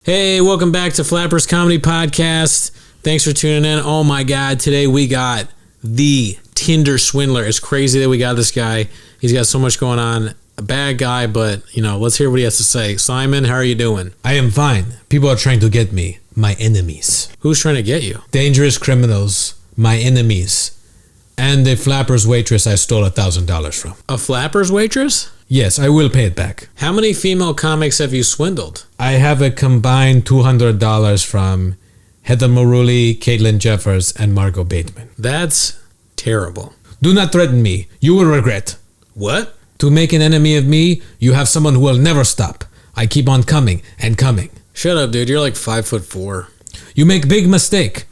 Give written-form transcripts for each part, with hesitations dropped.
Hey, welcome back to Flappers Comedy Podcast. Thanks for tuning in. Oh my God, today we got the Tinder Swindler. It's crazy that we got this guy. He's got so much going on. A bad guy, but, let's hear what he has to say. Simon, how are you doing? I am fine. People are trying to get me. My enemies. Who's trying to get you? Dangerous criminals. My enemies. And the Flappers waitress I stole $1,000 from. A Flappers waitress? Yes, I will pay it back. How many female comics have you swindled? I have a combined $200 from Heather Maruli, Caitlin Jeffers, and Margot Bateman. That's terrible. Do not threaten me. You will regret. What? To make an enemy of me, you have someone who will never stop. I keep on coming and coming. Shut up, dude. You're like 5'4". You make big mistake.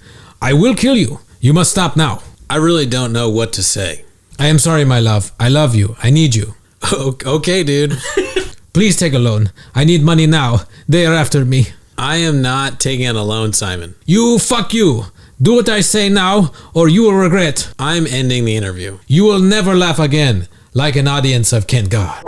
I will kill you. You must stop now. I really don't know what to say. I am sorry, my love. I love you. I need you. Okay, dude. Please take a loan. I need money now. They are after me. I am not taking out a loan, Simon. Fuck you. Do what I say now, or you will regret. I'm ending the interview. You will never laugh again, like an audience of Ken God.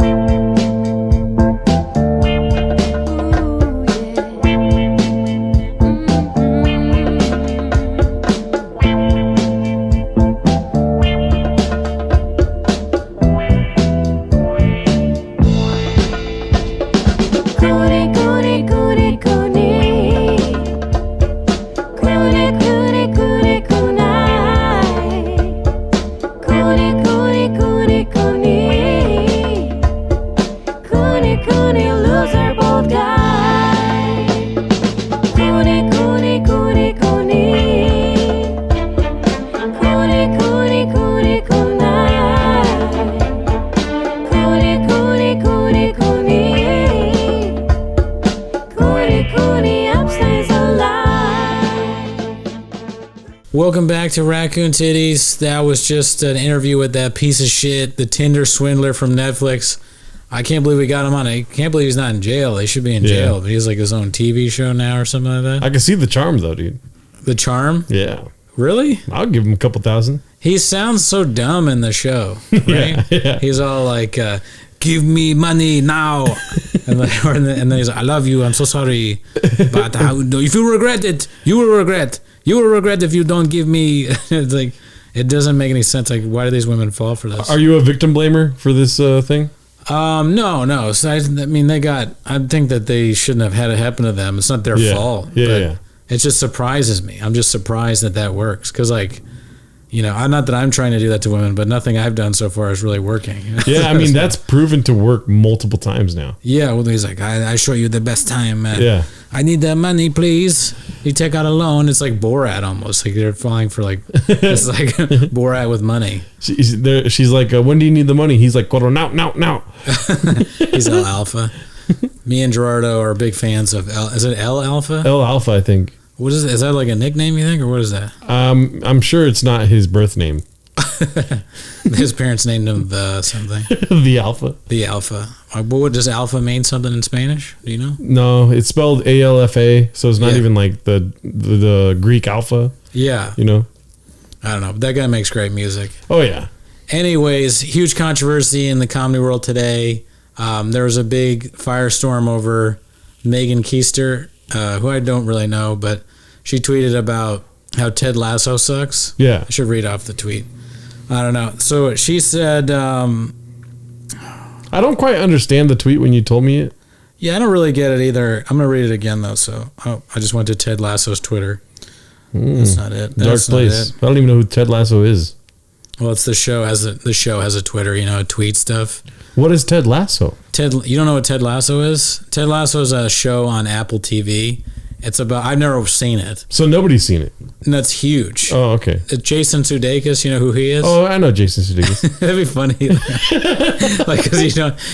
Welcome back to Raccoon Titties. That was just an interview with that piece of shit, the Tinder Swindler from Netflix. I can't believe we got him on. I can't believe he's not in jail. He should be in jail, but he's like his own TV show now or something like that. I can see the charm though, dude. The charm? Yeah. Really? I'll give him a couple thousand. He sounds so dumb in the show, right? Yeah. He's all like, give me money now. and then he's like, I love you. I'm so sorry. But if you regret it, you will regret. You will regret if you don't give me. It's like, it doesn't make any sense. Like, why do these women fall for this? Are you a victim blamer for this thing? No. So I think that they shouldn't have had it happen to them. It's not their fault. Yeah. It just surprises me. I'm just surprised that works. Because, not that I'm trying to do that to women, but nothing I've done so far is really working. Yeah, I mean, that's proven to work multiple times now. Yeah, well, he's like, I show you the best time. Yeah. I need that money, please. You take out a loan. It's like Borat almost. Like they're falling for it's like Borat with money. She's like, when do you need the money? He's like, now. He's El Alpha. Me and Gerardo are big fans of is it El Alpha? El Alpha, I think. What is it? Is that like a nickname, you think, or what is that? I'm sure it's not his birth name. His parents named him the something. The Alpha. The Alpha. What does Alpha mean? Something in Spanish? Do you know? No, it's spelled ALFA, so it's not even like the Greek Alpha. Yeah. You know? I don't know. That guy makes great music. Oh, yeah. Anyways, huge controversy in the comedy world today. There was a big firestorm over Megan Keister, who I don't really know, but she tweeted about how Ted Lasso sucks. Yeah. I should read off the tweet. I don't know. So she said... I don't quite understand the tweet when you told me it. Yeah, I don't really get it either. I'm going to read it again, though. So I just went to Ted Lasso's Twitter. That's not it. That's Dark place. I don't even know who Ted Lasso is. Well, it's the show has a Twitter, it tweets stuff. What is Ted Lasso? You don't know what Ted Lasso is? Ted Lasso is a show on Apple TV. It's about, I've never seen it. So nobody's seen it. And that's huge. Oh, okay. Jason Sudeikis, you know who he is? Oh, I know Jason Sudeikis. That'd be funny. Because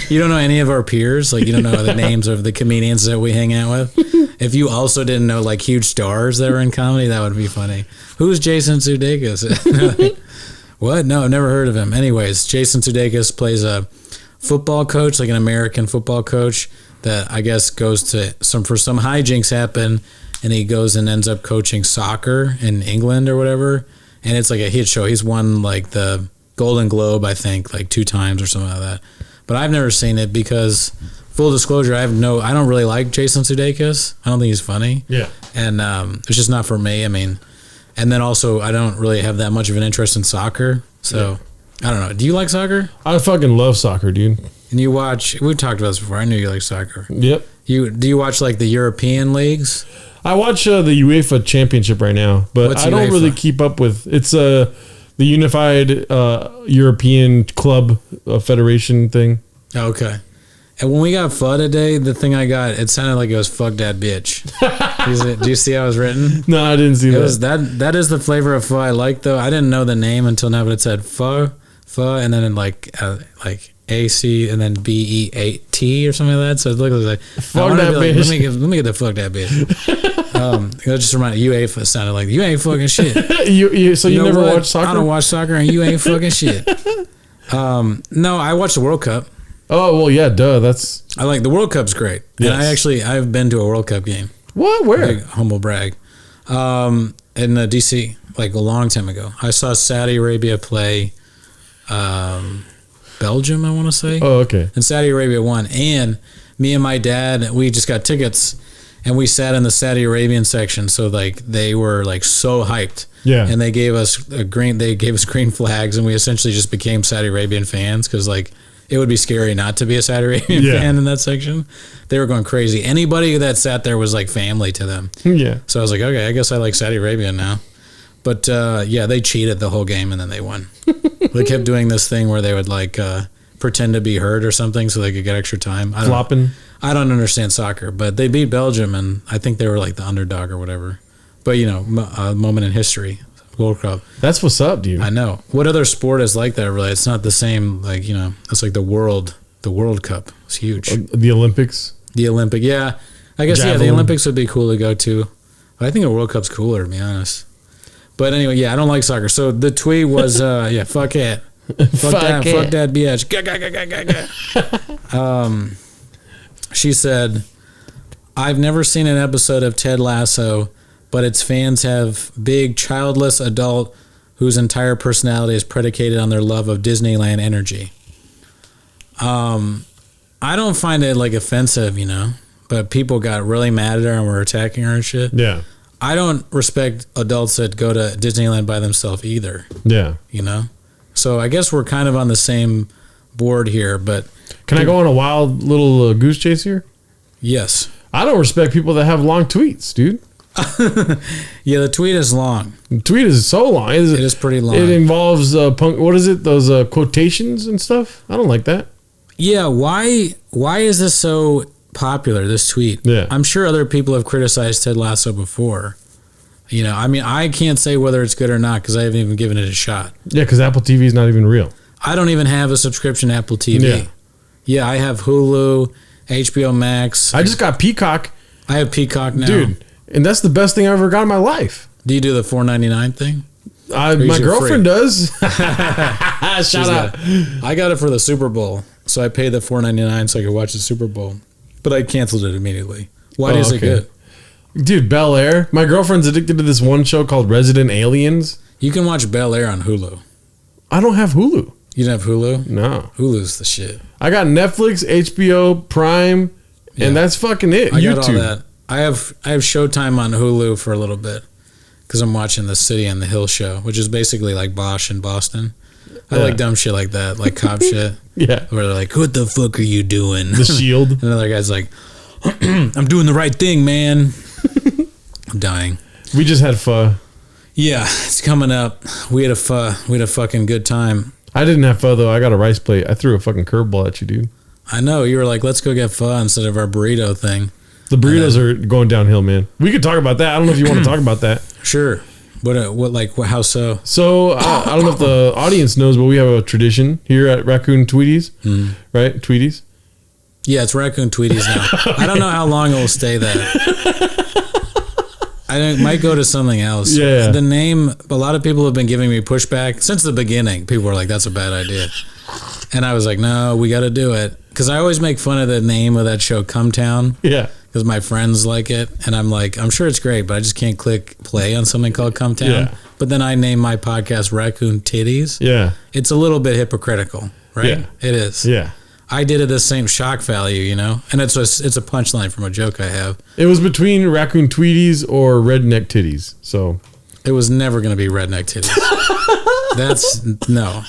you don't know any of our peers. Like, you don't know the names of the comedians that we hang out with. If you also didn't know, like, huge stars that are in comedy, that would be funny. Who's Jason Sudeikis? What? No, I've never heard of him. Anyways, Jason Sudeikis plays a football coach, like an American football coach, that I guess goes to some hijinks happen, and he goes and ends up coaching soccer in England or whatever. And it's like a hit show. He's won like the Golden Globe, I think, like 2 times or something like that. But I've never seen it because full disclosure, I don't really like Jason Sudeikis. I don't think he's funny. Yeah. And it's just not for me. I mean, and then also I don't really have that much of an interest in soccer. So I don't know. Do you like soccer? I fucking love soccer, dude. And you watch? We've talked about this before. I knew you like soccer. Yep. Do you watch like the European leagues? I watch the UEFA Championship right now, but What's I don't UEFA? really keep up with. It's the Unified European Club Federation thing. Okay. And when we got pho today, the thing I got, it sounded like it was "fuck that bitch." Do you see how it was written? No, I didn't see It that. was that is the flavor of pho I like though. I didn't know the name until now, but it said pho, and then like AC and then BEAT or something like that. So it looked like Fuck that bitch. Let me get the fuck that bitch. It just reminded UEFA sounded like you ain't fucking shit. So you know never what? watch soccer? I don't watch soccer and you ain't fucking shit. No, I watched the World Cup. Oh well, yeah, duh. That's I like the World Cup's great. Yes. And I've been to a World Cup game. what? Where? Big humble brag. In DC, like a long time ago. I saw Saudi Arabia play Belgium, I want to say. Oh, okay. And Saudi Arabia won. And me and my dad, we just got tickets and we sat in the Saudi Arabian section. So like they were like so hyped. Yeah. And they gave us green flags and we essentially just became Saudi Arabian fans because like it would be scary not to be a Saudi Arabian fan in that section. They were going crazy. Anybody that sat there was like family to them. Yeah. So I was like, okay, I guess I like Saudi Arabia now. But they cheated the whole game and then they won. They kept doing this thing where they would like pretend to be hurt or something so they could get extra time. Flopping. I don't understand soccer, but they beat Belgium and I think they were like the underdog or whatever. But a moment in history, World Cup. That's what's up, dude. I know. What other sport is like that? Really, it's not the same. Like it's like the World Cup. It's huge. The Olympics. The Olympic, yeah. I guess the Javelin. Olympics would be cool to go to. But I think a World Cup's cooler, to be honest. But anyway, I don't like soccer. So the tweet was, fuck it. Fuck that bitch. She said, I've never seen an episode of Ted Lasso, but its fans have big, childless adult whose entire personality is predicated on their love of Disneyland energy. I don't find it like offensive, but people got really mad at her and were attacking her and shit. Yeah. I don't respect adults that go to Disneyland by themselves either. Yeah. So I guess we're kind of on the same board here, but Can I go on a wild little goose chase here? yes. I don't respect people that have long tweets, dude. Yeah, the tweet is long. The tweet is so long. It is pretty long. It involves what is it? Those quotations and stuff. I don't like that. Yeah, why is this so popular, this tweet? Yeah. I'm sure other people have criticized Ted Lasso before. I can't say whether it's good or not because I haven't even given it a shot. Yeah, because Apple TV is not even real. I don't even have a subscription to Apple TV. Yeah. Yeah, I have Hulu, HBO Max. I just got Peacock, I have Peacock now. dude, and that's the best thing I ever got in my life. Do you do the $4.99 thing? My girlfriend does. Shout out. I got it for the Super Bowl, so I paid the $4.99 so I could watch the Super Bowl. But I canceled it immediately. Why is it good? Dude, Bel Air. My girlfriend's addicted to this one show called Resident Aliens. You can watch Bel Air on Hulu. I don't have Hulu. You don't have Hulu? No. Hulu's the shit. I got Netflix, HBO, Prime, and that's fucking it. I YouTube. got all that. I have Showtime on Hulu for a little bit because I'm watching the City on the Hill show, which is basically like Bosch in Boston. I like dumb shit like that, like cop shit. Yeah. Where they're like, what the fuck are you doing? The Shield. And another guy's like, I'm doing the right thing, man. I'm dying. We just had pho. Yeah, it's coming up. We had a fucking good time. I didn't have pho though. I got a rice plate. I threw a fucking curveball at you, dude. I know. You were like, let's go get pho instead of our burrito thing. The burritos are going downhill, man. We could talk about that. I don't know if you want to talk about that. Sure. How so? So I don't know if the audience knows, but we have a tradition here at Raccoon Tweeties, right? Tweeties. Yeah, it's Raccoon Tweeties now. Okay. I don't know how long it will stay that. I might go to something else. Yeah. The name, a lot of people have been giving me pushback since the beginning. People were like, that's a bad idea. And I was like, no, we got to do it. Because I always make fun of the name of that show, Come Town. Yeah. Because my friends like it. And I'm like, I'm sure it's great, but I just can't click play on something called Come Town. Yeah. But then I name my podcast Raccoon Titties. Yeah. It's a little bit hypocritical, right? Yeah. It is. Yeah. I did it the same shock value, you know? And it's a punchline from a joke I have. It was between Raccoon Tweeties or Redneck Titties. So it was never going to be Redneck Titties. No.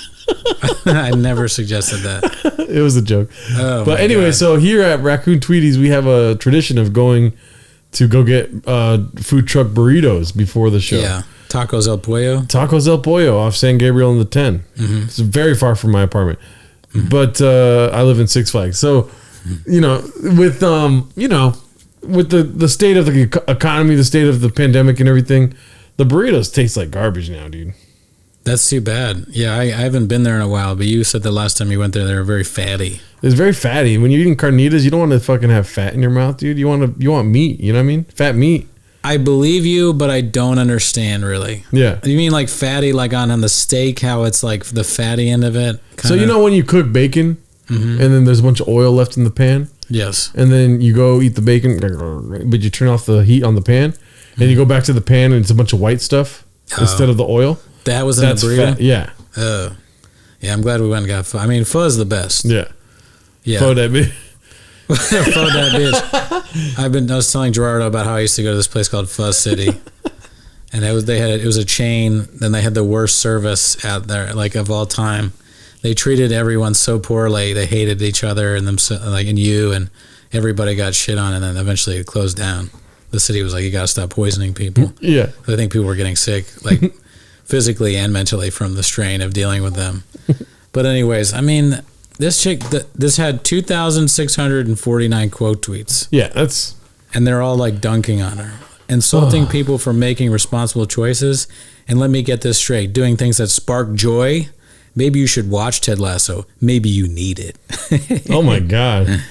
I never suggested that. It was a joke. Oh, but anyway, God. so here at Raccoon Tweeties, we have a tradition of going to go get food truck burritos before the show. Yeah. Tacos El Pollo. Tacos El Pollo off San Gabriel and the 10. Mm-hmm. It's very far from my apartment. Mm-hmm. But I live in Six Flags. So, you know, with with the state of the economy, the state of the pandemic and everything, the burritos taste like garbage now, dude. That's too bad. Yeah, I haven't been there in a while, but you said the last time you went there, they were very fatty. It's very fatty. When you're eating carnitas, you don't want to fucking have fat in your mouth, dude. You want meat, you know what I mean? Fat meat. I believe you, but I don't understand really. Yeah. You mean like fatty, like on the steak, how it's like the fatty end of it? So you know when you cook bacon and then there's a bunch of oil left in the pan? Yes. And then you go eat the bacon, but you turn off the heat on the pan and you go back to the pan and it's a bunch of white stuff instead of the oil. That was in the burrito? Fat. Yeah. Yeah, I'm glad we went and got pho. I mean, pho's the best. Yeah. Yeah. Pho that bitch. Pho that bitch. I was telling Gerardo about how I used to go to this place called Pho City. And it was a chain. Then they had the worst service out there, like of all time. They treated everyone so poorly. They hated each other and and everybody got shit on. And then eventually it closed down. The city was like, you got to stop poisoning people. Yeah. I think people were getting sick, like physically and mentally from the strain of dealing with them. But anyways, I mean, this chick, this had 2,649 quote tweets. Yeah, that's... And they're all like dunking on her. Insulting people for making responsible choices. And let me get this straight. Doing things that spark joy. Maybe you should watch Ted Lasso. Maybe you need it. Oh my God.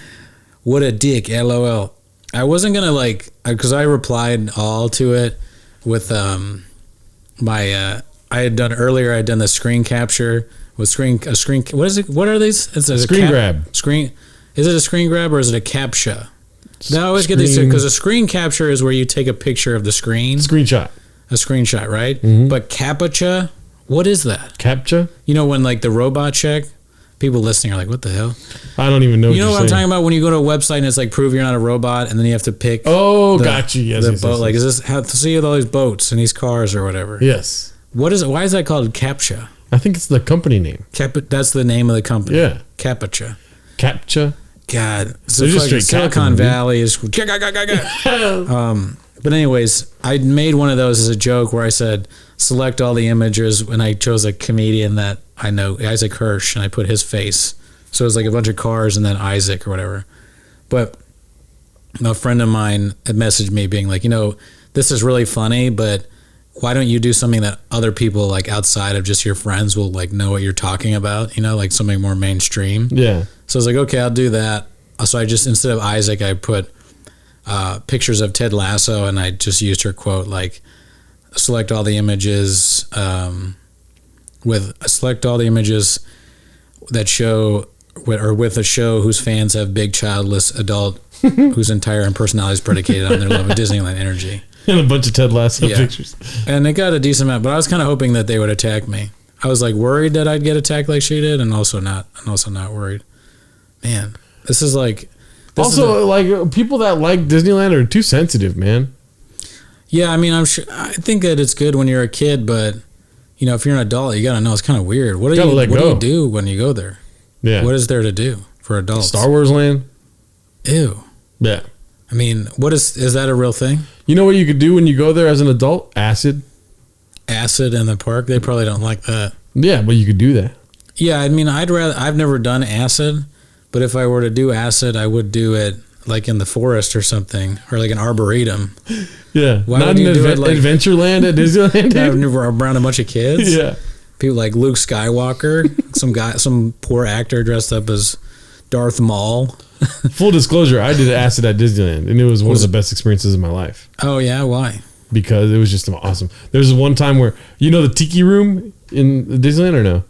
What a dick, LOL. I wasn't going to because I replied all to it with I had done the screen capture with a screen. What is it? What are these? It's a screen grab. Is it a screen grab or is it a captcha? Now I always get these because a screen capture is where you take a picture of the screen. Screenshot. A screenshot, right? Mm-hmm. But captcha, what is that? Captcha? You know when like the robot check? People listening are like, what the hell? I don't even know. You know what I'm talking about? When you go to a website and it's like, prove you're not a robot, and then you have to pick. Oh, got you. Yes, the boat. Like, is this how to see all these boats and these cars or whatever? Yes. What is it? Why is that called captcha? I think it's the company name. That's the name of the company. Yeah. Captcha. Captcha. God, So just straight Silicon capping, Valley is. But anyways, I made one of those as a joke where I said, select all the images, when I chose a comedian that I know, Isaac Hirsch, and I put his face. So it was like a bunch of cars and then Isaac or whatever. But a friend of mine had messaged me being like, this is really funny, but why don't you do something that other people like outside of just your friends will like know what you're talking about, like something more mainstream. Yeah. So I was like, okay, I'll do that. So I just, instead of Isaac, I put pictures of Ted Lasso, and I just used her quote, like, select all the images that show, or with a show whose fans have big childless adult whose entire personality is predicated on their love of Disneyland energy. And a bunch of Ted Lasso pictures. And it got a decent amount, but I was kind of hoping that they would attack me. I was like worried that I'd get attacked like she did, and also not worried. Man, this is like... like people that like Disneyland are too sensitive, man. Yeah, I mean, I think that it's good when you're a kid, but if you're an adult, you gotta know it's kind of weird. What do you do when you go there? Yeah. What is there to do for adults? Star Wars Land. Ew. Yeah. I mean, is that a real thing? You know what you could do when you go there as an adult? Acid. Acid in the park? They probably don't like that. Yeah, but you could do that. Yeah, I mean, I've never done acid, but if I were to do acid, I would do it like in the forest or something, or like an arborretum. Yeah. Why Not would you do it like Adventureland at Disneyland, dude? Around a bunch of kids? Yeah. People like Luke Skywalker, some poor actor dressed up as Darth Maul. Full disclosure, I did acid at Disneyland, and it was one of the best experiences of my life. Oh, yeah? Why? Because it was just awesome. There's one time where, the Tiki Room in Disneyland or no?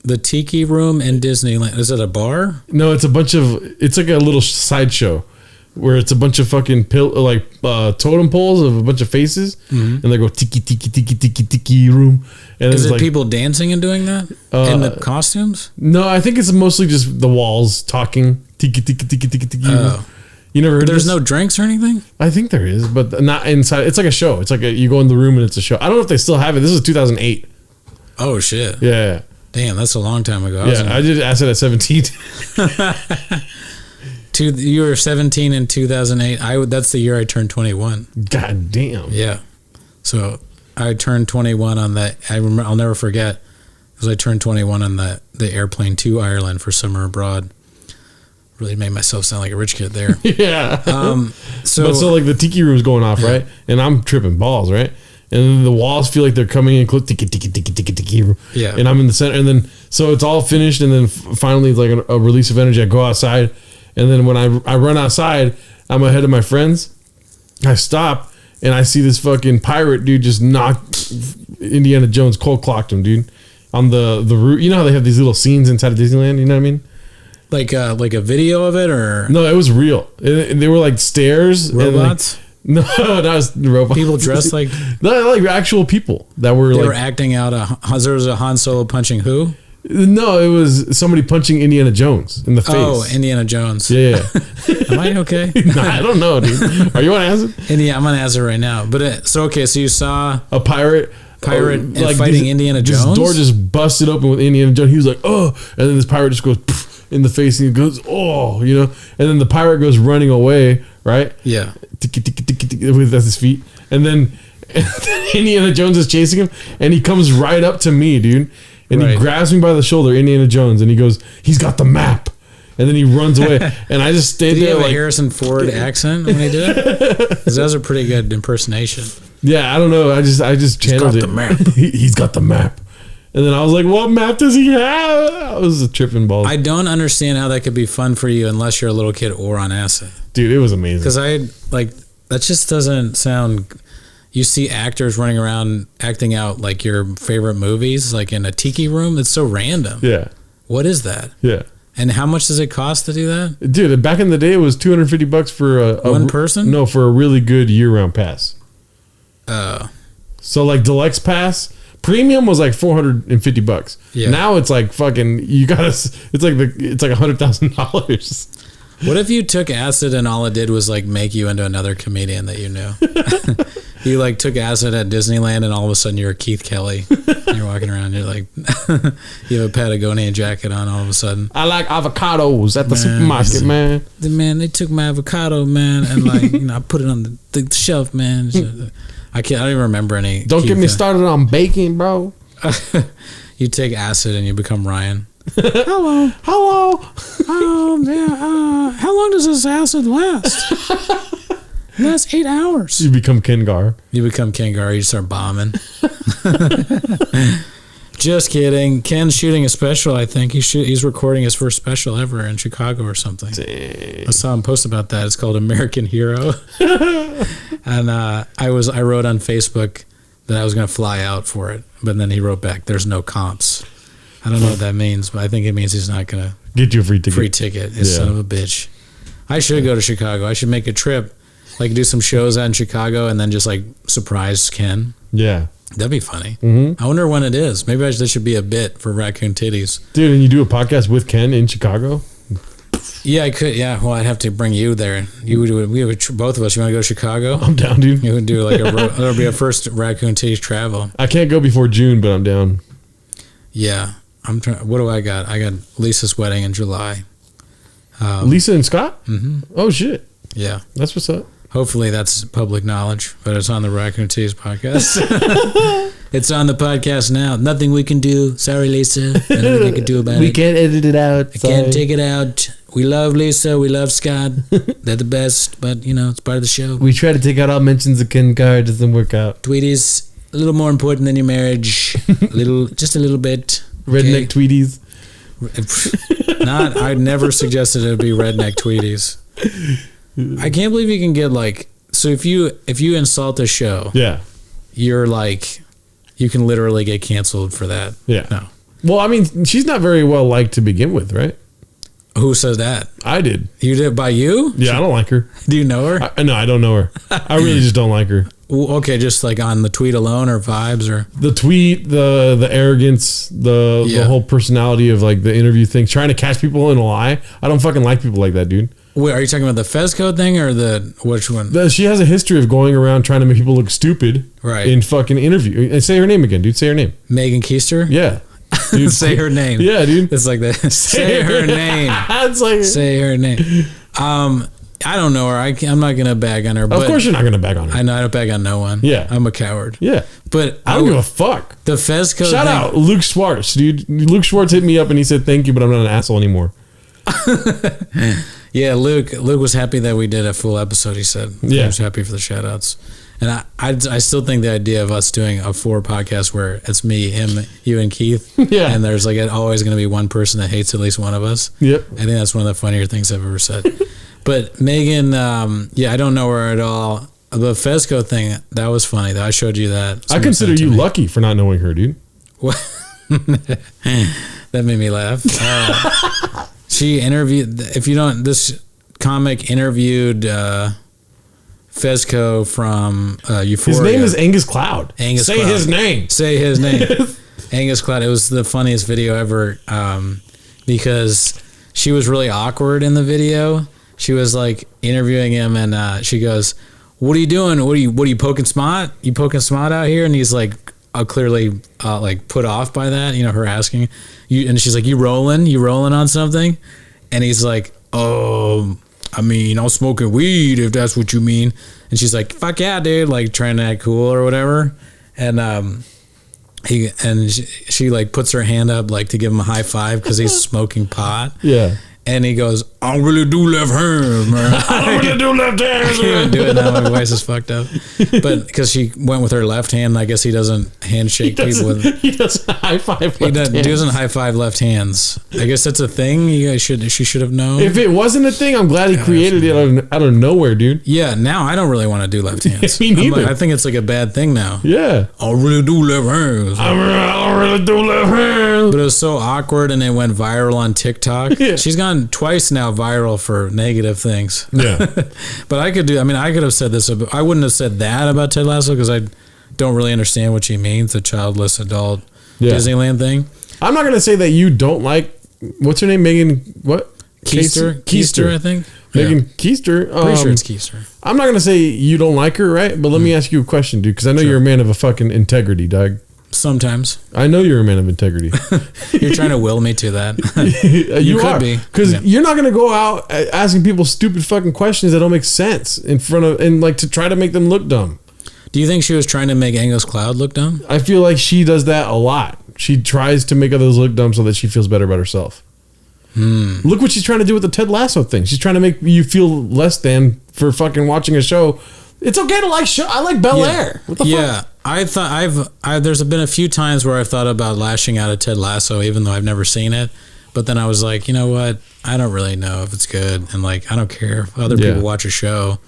The Tiki Room in Disneyland. Is it a bar? No, it's like a little sideshow where it's a bunch of fucking totem poles of a bunch of faces, and they go tiki tiki tiki tiki tiki room. And Is it's it people dancing and doing that in the costumes? No, I think it's mostly just the walls talking tiki tiki tiki tiki tiki. Oh. You never heard There's this? no drinks or anything? I think there is, but not inside. It's like a show. It's like you go in the room and it's a show. I don't know if they still have it. This is 2008. Oh, shit. Yeah. Damn, that's a long time ago. I did acid at 17. You were 17 in 2008. That's the year I turned 21. God damn. Yeah. So I turned 21 on that. I'll never forget, because I turned 21 on the airplane to Ireland for summer abroad. Really made myself sound like a rich kid there. Yeah. So like the tiki room's going off, right? And I'm tripping balls, right? And then the walls feel like they're coming in close. Tiki tiki tiki tiki tiki. Yeah. And I'm in the center, and then so it's all finished, and then finally it's like a release of energy. I go outside, and then when I run outside, I'm ahead of my friends. I stop, and I see this fucking pirate dude just knock Indiana Jones, cold clocked him, dude, on the route. You know how they have these little scenes inside of Disneyland? You know what I mean? like a video of it, or No, it was real. They were like stairs. robots? No, that was robots. People dressed like No, like actual people that were they like. were acting out there was a Han Solo punching who? No, it was somebody punching Indiana Jones in the face. Oh, Indiana Jones. Yeah. Am I okay? Nah, I don't know, dude. Are you on acid? I'm gonna answer right now. But so you saw A pirate fighting Indiana Jones? This door just busted open with Indiana Jones. He was like, oh, and then this pirate just goes poof, in the face, and he goes, oh, you know, and then the pirate goes running away, right? Yeah. Tiki, tiki, tiki, tiki, with his feet, and then Indiana Jones is chasing him, and he comes right up to me, dude, and he grabs me by the shoulder, Indiana Jones, and he goes, he's got the map. And then he runs away, and I just stayed Did he there have like a Harrison Ford accent when he did it? Because that was a pretty good impersonation. Yeah, I don't know. I just channeled it. He's got the map. He's got the map. And then I was like, what map does he have? I was a tripping ball. I don't understand how that could be fun for you unless you're a little kid or on acid. Dude, it was amazing. Because that just doesn't sound. You see actors running around acting out like your favorite movies, like in a tiki room. It's so random. Yeah. What is that? Yeah. And how much does it cost to do that? Dude, back in the day, it was $250 for a one person. No, for a really good year-round pass. Oh. So like deluxe pass, premium was like $450. Yeah. Now it's like fucking. It's like $100,000. What if you took acid and all it did was like make you into another comedian that you knew? You like took acid at Disneyland and all of a sudden you're Keith Kelly. And you're walking around, you're like, you have a Patagonia jacket on all of a sudden. I like avocados at the supermarket, man. Man, they took my avocado, man, and like, I put it on the shelf, man. I don't even remember any. Don't get me started on baking, bro. You take acid and you become Ryan. Hello. How long does this acid last? Last 8 hours. You become Kengar. You start bombing. Just kidding. Ken's shooting a special, I think. He's recording his first special ever in Chicago or something. Dang. I saw him post about that. It's called American Hero. And I wrote on Facebook that I was going to fly out for it. But then he wrote back, there's no comps. I don't know what that means, but I think it means he's not going to get you a free ticket. Son of a bitch. I should go to Chicago. I should make a trip, like do some shows out in Chicago and then just like surprise Ken. Yeah. That'd be funny. Mm-hmm. I wonder when it is. Maybe there should be a bit for Raccoon Titties. Dude, and you do a podcast with Ken in Chicago? Yeah, I could. Yeah, well, I'd have to bring you there. You would do it. We would, both of us. You want to go to Chicago? I'm down, dude. You would do like it'll be a first Raccoon Titties travel. I can't go before June, but I'm down. Yeah, I'm trying. What do I got? I got Lisa's wedding in July. Lisa and Scott? Mm-hmm. Oh shit! Yeah, that's what's up. Hopefully that's public knowledge, but it's on the Raccoon Titties podcast. It's on the podcast now. Nothing we can do. Sorry, Lisa. Nothing we can do about it. We can't edit it out. I can't take it out. We love Lisa. We love Scott. They're the best, but it's part of the show. We try to take out all mentions of Ken Carr. It doesn't work out. Tweeties, a little more important than your marriage. Just a little bit. Redneck Tweeties. I never suggested it would be redneck Tweeties. I can't believe you can get so if you insult a show, yeah, you're like, you can literally get canceled for that. Yeah. No. Well, I mean, she's not very well liked to begin with, right? Who says that? I did. You did by you? Yeah, I don't like her. Do you know her? No, I don't know her. I really just don't like her. Okay, just like on the tweet alone or vibes or the tweet, the arrogance, the whole personality of like the interview thing, trying to catch people in a lie. I don't fucking like people like that, dude. Wait, are you talking about the Fez Code thing or which one? She has a history of going around trying to make people look stupid, right? In fucking interview. And say her name again, dude. Say her name. Megan Keister. Yeah. Dude, say her name. Yeah, dude. It's like that. Say her name. It's like say her name. I don't know her. I'm not gonna bag on her. Of course, you're not gonna bag on her. I know I don't bag on no one. Yeah, I'm a coward. Yeah, but I don't give a fuck. The Fez Code. Shout out Luke Schwartz, dude. Luke Schwartz hit me up and he said thank you, but I'm not an asshole anymore. Yeah, Luke was happy that we did a full episode. He said, he was happy for the shout outs. And I still think the idea of us doing a 4 podcast where it's me, him, you, and Keith, and there's like always going to be one person that hates at least one of us. Yep. I think that's one of the funnier things I've ever said. But Megan, I don't know her at all. The Fezco thing, that was funny. I showed you that. I consider you lucky for not knowing her, dude. What? That made me laugh. She interviewed, this comic interviewed Fezco from Euphoria. His name is Angus Cloud. Say his name. Say his name. Angus Cloud. It was the funniest video ever because she was really awkward in the video. She was like interviewing him and she goes, "What are you doing? What are you poking smut? You poking smut out here?" And he's like clearly like put off by that, her asking. And she's like, You rolling on something? And he's like, "Oh, I mean, I'm smoking weed if that's what you mean." And she's like, "Fuck yeah, dude," like trying to act cool or whatever. And she like puts her hand up like to give him a high five because he's smoking pot. Yeah. And he goes, "I really do left hands, man. I really do left hands." I can't even do it now. My voice is fucked up. But because she went with her left hand, I guess he doesn't handshake people with. He doesn't high five. He doesn't high five left hands. I guess that's a thing. She should have known. If it wasn't a thing, I'm glad he created it out of nowhere, dude. Yeah. Now I don't really want to do left hands. Me neither. I think it's like a bad thing now. Yeah. I really do left hands. I really do left hands. But it was so awkward, and it went viral on TikTok. Yeah. She's gone twice now viral for negative things. Yeah. But I could have said this. I wouldn't have said that about Ted Lasso because I don't really understand what she means, the childless adult Disneyland thing. I'm not going to say that you don't like, what's her name? Megan, what? Keister, I think. Megan Keister. Pretty sure it's Keister. I'm not going to say you don't like her, right? But let me ask you a question, dude, because I know you're a man of a fucking integrity, dog. Sometimes. I know you're a man of integrity. You're trying to will me to that. you could be. Because you're not going to go out asking people stupid fucking questions that don't make sense in front of, and like to try to make them look dumb. Do you think she was trying to make Angus Cloud look dumb? I feel like she does that a lot. She tries to make others look dumb so that she feels better about herself. Look what she's trying to do with the Ted Lasso thing. She's trying to make you feel less than for fucking watching a show. It's okay to like show. I like Bel Air. What the fuck? I thought there's been a few times where I've thought about lashing out at Ted Lasso, even though I've never seen it. But then I was like, you know what? I don't really know if it's good, and like I don't care if other people watch a show.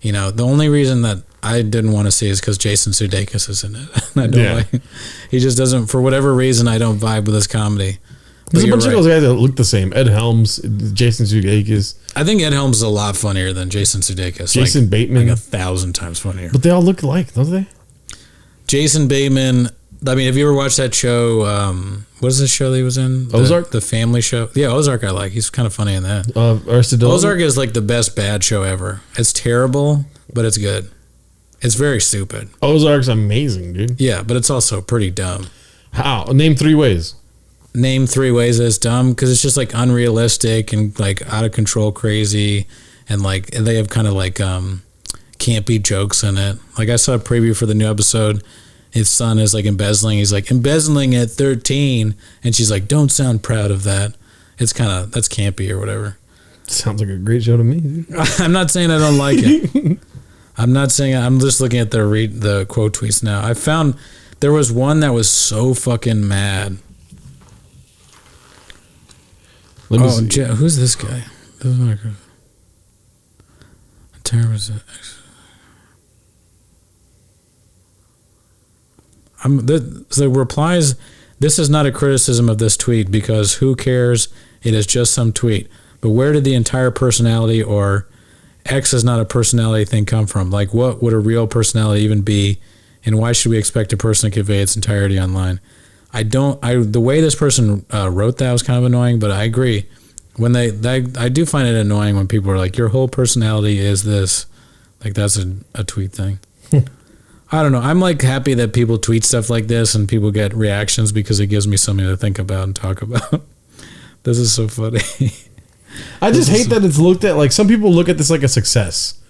The only reason that I didn't want to see is because Jason Sudeikis is in it. I don't like. He just doesn't, for whatever reason, I don't vibe with his comedy. There's a bunch of those guys that look the same. Ed Helms, Jason Sudeikis. I think Ed Helms is a lot funnier than Jason Sudeikis. Jason Bateman. Like 1,000 times funnier. But they all look alike, don't they? Jason Bateman. I mean, have you ever watched that show? What is this show that he was in? Ozark? The family show. Yeah, Ozark I like. He's kind of funny in that. Ozark is like the best bad show ever. It's terrible, but it's good. It's very stupid. Ozark's amazing, dude. Yeah, but it's also pretty dumb. How? Name 3 ways. Name 3 ways that it's dumb, because it's just like unrealistic and like out of control crazy, and like they have kind of like campy jokes in it. Like I saw a preview for the new episode. His son is like embezzling. He's like, embezzling at 13, and she's like, don't sound proud of that. It's kind of, that's campy or whatever. Sounds like a great show to me, dude. I'm not saying I don't like it. I'm not saying, I'm just looking at the quote tweets now. I found there was one that was so fucking mad. Who's this guy? The replies, this is not a criticism of this tweet because who cares? It is just some tweet. but where did the entire personality or X is not a personality thing come from? Like, what would a real personality even be, and why should we expect a person to convey its entirety online? The way this person wrote that was kind of annoying, but I agree. When I do find it annoying when people are like, your whole personality is this. Like, that's a tweet thing. I don't know. I'm like happy that people tweet stuff like this and people get reactions because it gives me something to think about and talk about. This is so funny. I just hate that it's looked at like some people look at this like a success.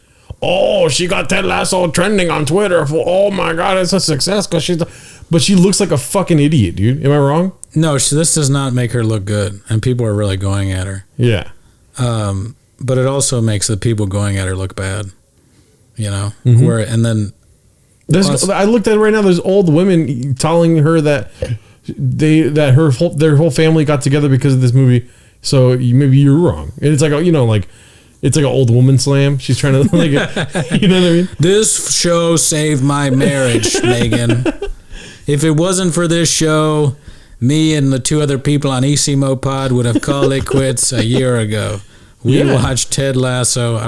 Oh, she got Ted Lasso trending on Twitter. Oh my God, it's a success because but she looks like a fucking idiot, dude. Am I wrong? No, this does not make her look good, and people are really going at her. Yeah. But it also makes the people going at her look bad. You know, I looked at it right now. There's old women telling her that their whole family got together because of this movie. So maybe you're wrong. And it's like it's like an old woman slam. She's trying to like, you know what I mean? This show saved my marriage, Megan. If it wasn't for this show, me and the two other people on EC Mopod would have called it quits a year ago. We watched Ted Lasso.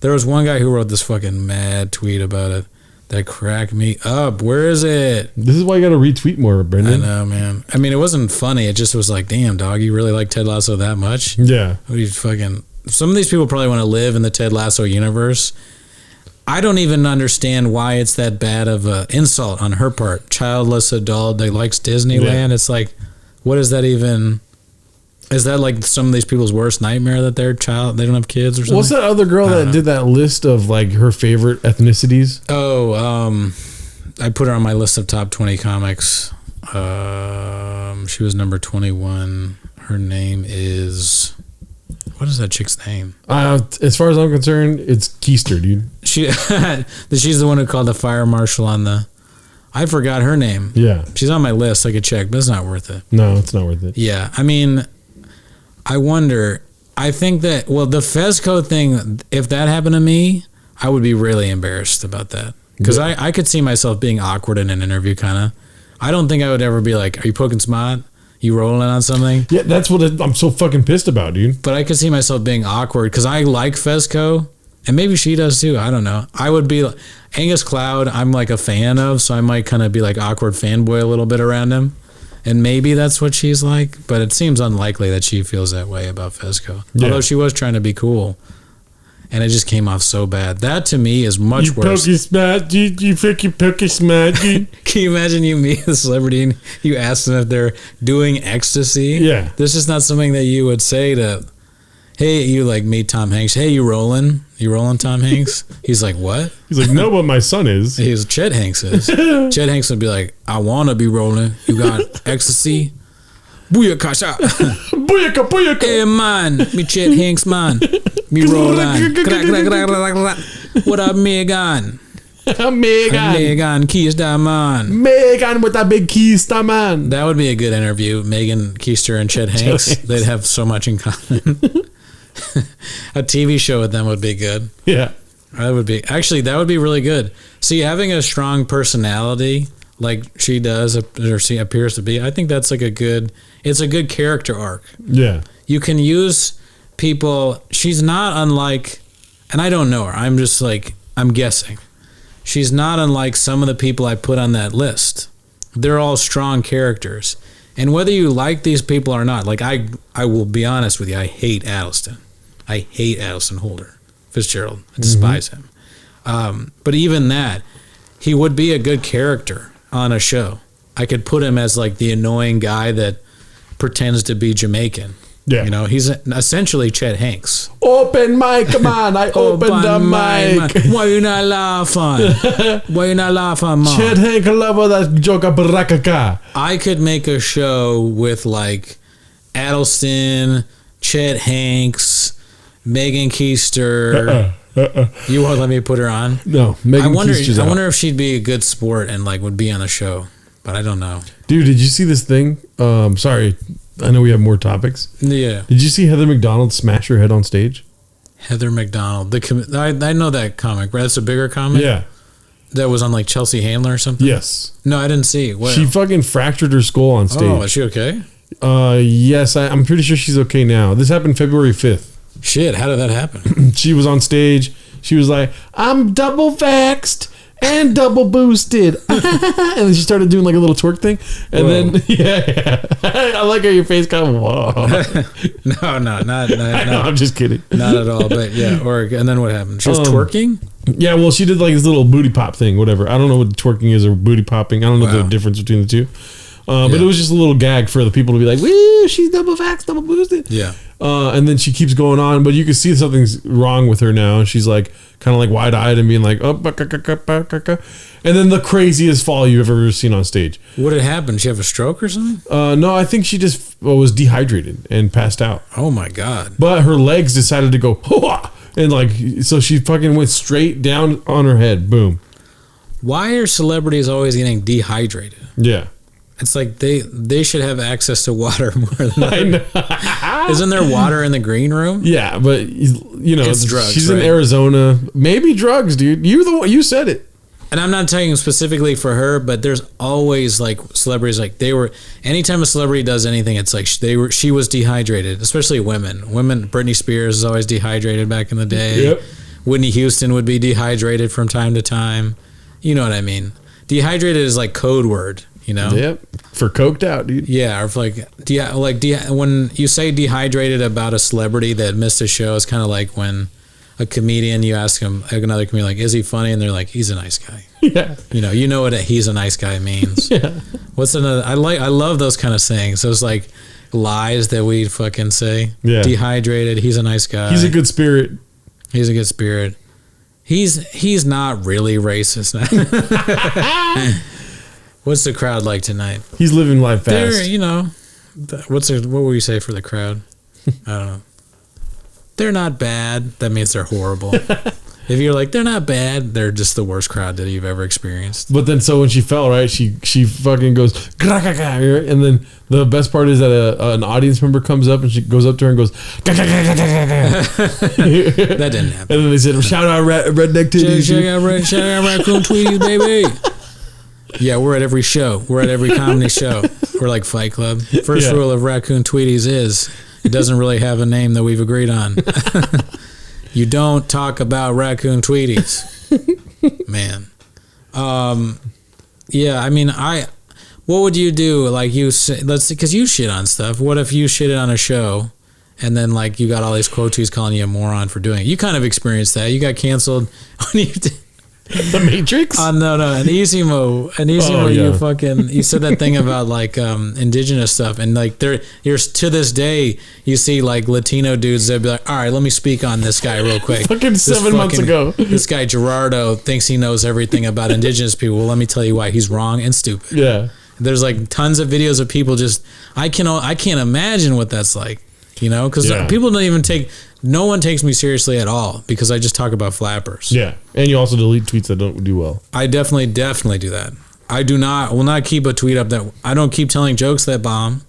There was one guy who wrote this fucking mad tweet about it that cracked me up. Where is it? This is why you got to retweet more, Brendan. I know, man. I mean, it wasn't funny. It just was like, damn, dog, you really like Ted Lasso that much? Yeah. What are you fucking... Some of these people probably want to live in the Ted Lasso universe. I don't even understand why it's that bad of an insult on her part. Childless adult that likes Disneyland. Yeah. It's like, what is that even... Is that like some of these people's worst nightmare that they don't have kids or something? What's that other girl that did that list of like her favorite ethnicities? Oh, I put her on my list of top 20 comics. She was number 21. Her name is... What is that chick's name? As far as I'm concerned, it's Keister, dude. She's the one who called the fire marshal on the... I forgot her name. Yeah. She's on my list. I could check, but it's not worth it. No, it's not worth it. Yeah. I mean... I wonder, I think that, well, the Fezco thing, if that happened to me, I would be really embarrassed about that. Because I could see myself being awkward in an interview, kind of. I don't think I would ever be like, are you poking smart? You rolling on something? Yeah, that's what I'm so fucking pissed about, dude. But I could see myself being awkward because I like Fezco, and maybe she does too. I don't know. I would be, Angus Cloud, I'm like a fan of, so I might kind of be like awkward fanboy a little bit around him. And maybe that's what she's like, but it seems unlikely that she feels that way about Fezco. Yeah. Although she was trying to be cool, and it just came off so bad. That to me is much worse. You smart, dude. You fucking poke smart, dude. Can you imagine you meet a celebrity and you ask them if they're doing ecstasy? Yeah. This is not something that you would say to, hey, you like meet Tom Hanks. Hey, you rolling? You rolling, Tom Hanks? He's like, what? He's like, no, but my son is. He's Chet Hanks is. Chet Hanks would be like, I want to be rolling. You got ecstasy? Booyaka. Booyaka, booyaka. Hey, man. Me Chet Hanks, man. Me rolling. What up, Megan? Megan, Keister, man. Megan with that big Keister, man. That would be a good interview. Megan Keister and Chet Hanks. They'd have so much in common. A TV show with them would be good. Yeah. That would be really good. See, having a strong personality like she does, or she appears to be, I think that's like it's a good character arc. Yeah. You can use people, she's not unlike, and I don't know her, I'm guessing. She's not unlike some of the people I put on that list. They're all strong characters. And whether you like these people or not, like I will be honest with you, I hate Addleston. I hate Addleston Holder Fitzgerald. I despise him. But even that, he would be a good character on a show. I could put him as like the annoying guy that pretends to be Jamaican. Yeah. You know, he's essentially Chet Hanks. Open mic, man. I opened the mic. Why you not laughing? Why you not laughing, man? Chet Hanks love that joke of Barakaka. I could make a show with like Addleston, Chet Hanks, Megan Keister. You won't let me put her on? No, Megan Keister's out. I wonder if she'd be a good sport and like would be on a show, but I don't know. Dude, did you see this thing? Sorry, I know we have more topics. Yeah. Did you see Heather McDonald smash her head on stage? Heather McDonald. I know that comic, but that's a bigger comic? Yeah. That was on like Chelsea Handler or something? Yes. No, I didn't see. What? She fucking fractured her skull on stage. Oh, is she okay? Yes, I'm pretty sure she's okay now. This happened February 5th. Shit, how did that happen? She was on stage. She was like, "I'm double vaxxed and double boosted," and then she started doing like a little twerk thing, and then yeah. I like how your face kind of whoa. No, not I'm just kidding. not at all. But yeah, and then what happened? She was twerking. Yeah, well, she did like this little booty pop thing, whatever. I don't know what twerking is or booty popping. I don't know the difference between the two. But it was just a little gag for the people to be like, "Woo, she's double vaxxed, double boosted." Yeah. And then she keeps going on, but you can see something's wrong with her now. She's like kind of like wide-eyed and being like, "Oh," and then the craziest fall you've ever seen on stage. What had happened? Did she have a stroke or something? No, I think she just was dehydrated and passed out. Oh my god! But her legs decided to go, "Hoo-ah!" And like, so she fucking went straight down on her head. Boom. Why are celebrities always getting dehydrated? Yeah. It's like they should have access to water more than I know. Isn't there water in the green room? Yeah, but you know, It's drugs, she's in right? Arizona. Maybe drugs, dude. You said it. And I'm not talking specifically for her, but there's always like celebrities anytime a celebrity does anything, it's like she was dehydrated, especially women. Britney Spears is always dehydrated back in the day. Yep. Whitney Houston would be dehydrated from time to time. You know what I mean? Dehydrated is like code word, you know? Yep. For coked out, dude. Yeah, or if when you say dehydrated about a celebrity that missed a show, it's kind of like when a comedian, you ask him, another comedian, like, is he funny? And they're like, he's a nice guy. Yeah. You know what a he's a nice guy means. Yeah. What's another? I love those kind of sayings. Those like lies that we fucking say. Yeah. Dehydrated. He's a nice guy. He's a good spirit. He's a good spirit. He's not really racist. What's the crowd like tonight? He's living life They're, fast. you know, what will you say for the crowd? I don't know. They're not bad. That means they're horrible. If you're like, they're not bad, they're just the worst crowd that you've ever experienced. But then, so when she fell, right, she fucking goes, and then the best part is that an audience member comes up and she goes up to her and goes, That didn't happen. and then they said, shout out redneck titties. Shout out Raccoon Tweeties, baby. Yeah, we're at every show. We're at every comedy show. We're like Fight Club. First rule of Raccoon Tweeties is it doesn't really have a name that we've agreed on. You don't talk about Raccoon Tweeties. Man. Yeah, I mean, what would you do? Like because you shit on stuff. What if you shitted on a show and then like you got all these quotes calling you a moron for doing it? You kind of experienced that. You got canceled when you did. The Matrix? No, Anisimo, you said that thing about like indigenous stuff, and like you're to this day you see like Latino dudes that be like, all right, let me speak on this guy real quick. Fucking 7 months ago, this guy Gerardo thinks he knows everything about indigenous people. Well, let me tell you why he's wrong and stupid. Yeah, there's like tons of videos of people just I can't imagine what that's like, you know, because people don't even no one takes me seriously at all because I just talk about flappers. Yeah, and you also delete tweets that don't do well. I definitely do that. I will not keep a tweet up that I don't keep telling jokes that bomb.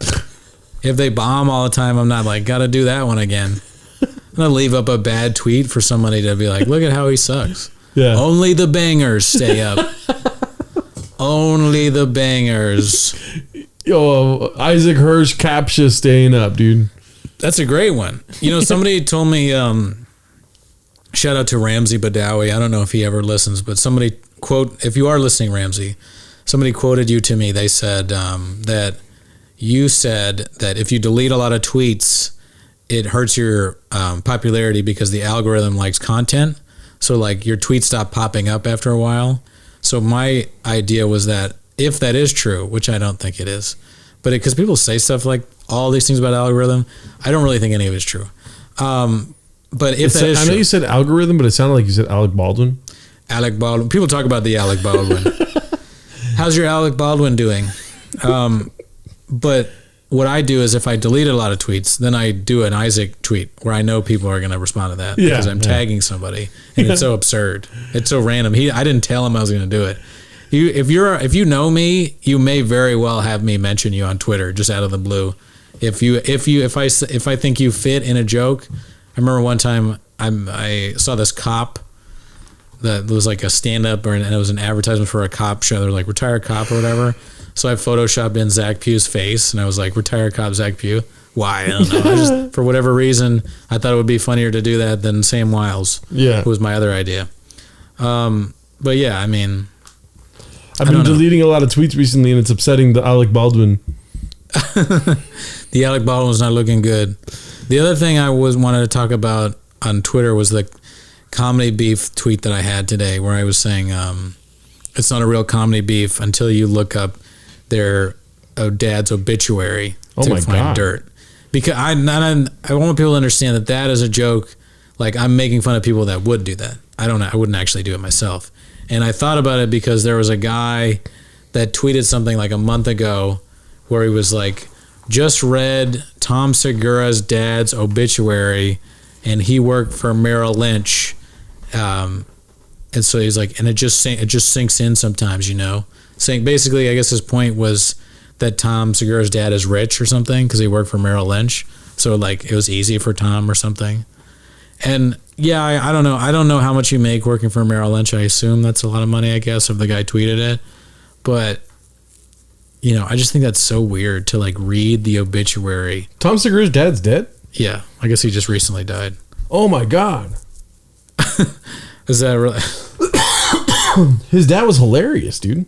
If they bomb all the time, I'm not like, gotta do that one again. I'm gonna leave up a bad tweet for somebody to be like, look at how he sucks. Yeah. Only the bangers stay up. Only the bangers. Yo, Isaac Hirsch captcha staying up, dude. That's a great one. You know, somebody told me, shout out to Ramsey Badawi. I don't know if he ever listens, but somebody if you are listening, Ramsey, somebody quoted you to me. They said that you said that if you delete a lot of tweets, it hurts your popularity because the algorithm likes content. So like your tweets stop popping up after a while. So my idea was that if that is true, which I don't think it is, but because people say stuff like all these things about algorithm, I don't really think any of it's true. But if that is true, I know you said algorithm, but it sounded like you said Alec Baldwin. Alec Baldwin. People talk about the Alec Baldwin. How's your Alec Baldwin doing? But what I do is if I delete a lot of tweets, then I do an Isaac tweet where I know people are going to respond to that because I'm tagging somebody, and it's so absurd. It's so random. I didn't tell him I was going to do it. If you know me, you may very well have me mention you on Twitter just out of the blue. If I think you fit in a joke, I remember one time I saw this cop that was like a stand up and it was an advertisement for a cop show. They're like retired cop or whatever. So I photoshopped in Zach Pugh's face, and I was like, retired cop Zach Pugh. Why? I don't know. I just, for whatever reason, I thought it would be funnier to do that than Sam Wiles. Yeah. Who was my other idea. But yeah, I mean, I've been deleting a lot of tweets recently, and it's upsetting the Alec Baldwin. The Alec Baldwin's not looking good. The other thing I wanted to talk about on Twitter was the comedy beef tweet that I had today, where I was saying it's not a real comedy beef until you look up their dad's obituary to find dirt. Because I want people to understand that is a joke. Like, I'm making fun of people that would do that. I wouldn't actually do it myself. And I thought about it because there was a guy that tweeted something like a month ago where he was like, just read Tom Segura's dad's obituary, and he worked for Merrill Lynch. And so he's like, and it just sinks in sometimes, you know. Saying basically, I guess his point was that Tom Segura's dad is rich or something because he worked for Merrill Lynch. So like it was easy for Tom or something. And yeah, I don't know. I don't know how much you make working for Merrill Lynch. I assume that's a lot of money, I guess, if the guy tweeted it. But, you know, I just think that's so weird to like read the obituary. Tom Segura's dad's dead? Yeah. I guess he just recently died. Oh my God. Is that really? His dad was hilarious, dude.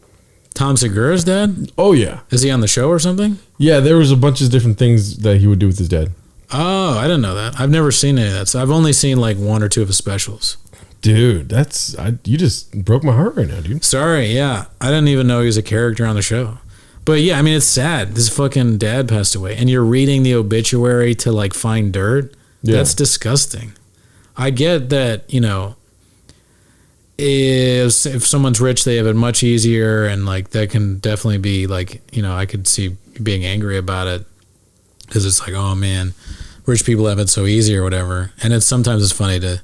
Tom Segura's dad? Oh, yeah. Is he on the show or something? Yeah, there was a bunch of different things that he would do with his dad. Oh, I didn't know that. I've never seen any of that. So I've only seen like one or two of his specials. Dude, you just broke my heart right now, dude. Sorry, yeah. I didn't even know he was a character on the show. But yeah, I mean, it's sad. His fucking dad passed away. And you're reading the obituary to like find dirt? Yeah. That's disgusting. I get that, you know, if someone's rich, they have it much easier, and like that can definitely be like, you know, I could see being angry about it because it's like, oh man, rich people have it so easy or whatever. And sometimes it's funny to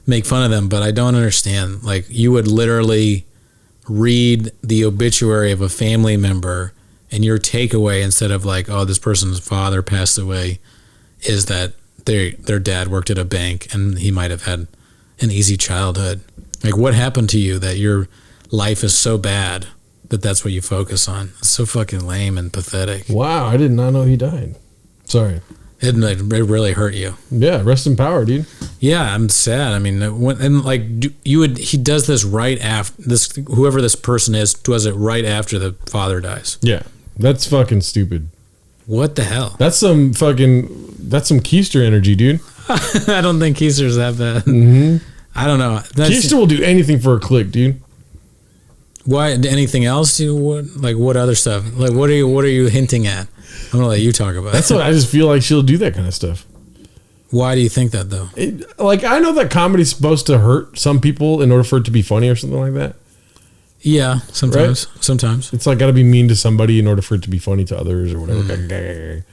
make fun of them, but I don't understand. Like, you would literally read the obituary of a family member, and your takeaway, instead of like, oh, this person's father passed away, is that their dad worked at a bank and he might have had an easy childhood. Like, what happened to you that your life is so bad that that's what you focus on? It's so fucking lame and pathetic. Wow, I did not know he died. Sorry. It really hurt you. Yeah, rest in power, dude. Yeah, I'm sad. I mean, he does this right after whoever this person is does it right after the father dies. Yeah, that's fucking stupid. What the hell? That's some Keister energy, dude. I don't think Keister's that bad. Mm-hmm. I don't know. Keister will do anything for a click, dude. Why? Anything else? What other stuff? Like, what are you hinting at? I'm gonna let you talk about. That's what I just feel like she'll do that kind of stuff. Why do you think that though? I know that comedy's supposed to hurt some people in order for it to be funny or something like that. Yeah, sometimes. Right? Sometimes it's like got to be mean to somebody in order for it to be funny to others or whatever. Right?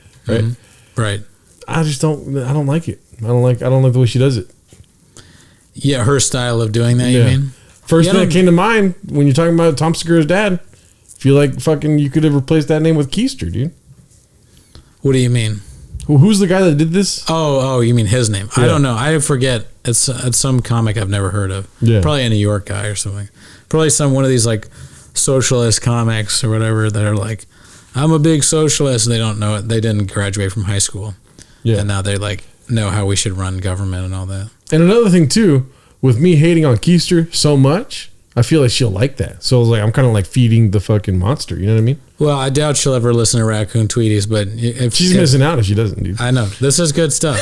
Mm-hmm. Right. I don't like it. I don't like the way she does it. Yeah, her style of doing that, you mean? First thing that came to mind when you're talking about Tom Segura's dad, feel like fucking you could have replaced that name with Keister, dude. What do you mean? Who's the guy that did this? Oh, you mean his name? Yeah. I don't know. I forget. It's some comic I've never heard of. Yeah. Probably a New York guy or something. Probably one of these like socialist comics or whatever that are like, I'm a big socialist, and they don't know it. They didn't graduate from high school. Yeah. And now they like know how we should run government and all that. And another thing too, with me hating on Keister so much, I feel like she'll like that. So like I'm kind of like feeding the fucking monster. You know what I mean? Well, I doubt she'll ever listen to Raccoon Tweeties, but if she's missing out if she doesn't, dude. I know. This is good stuff.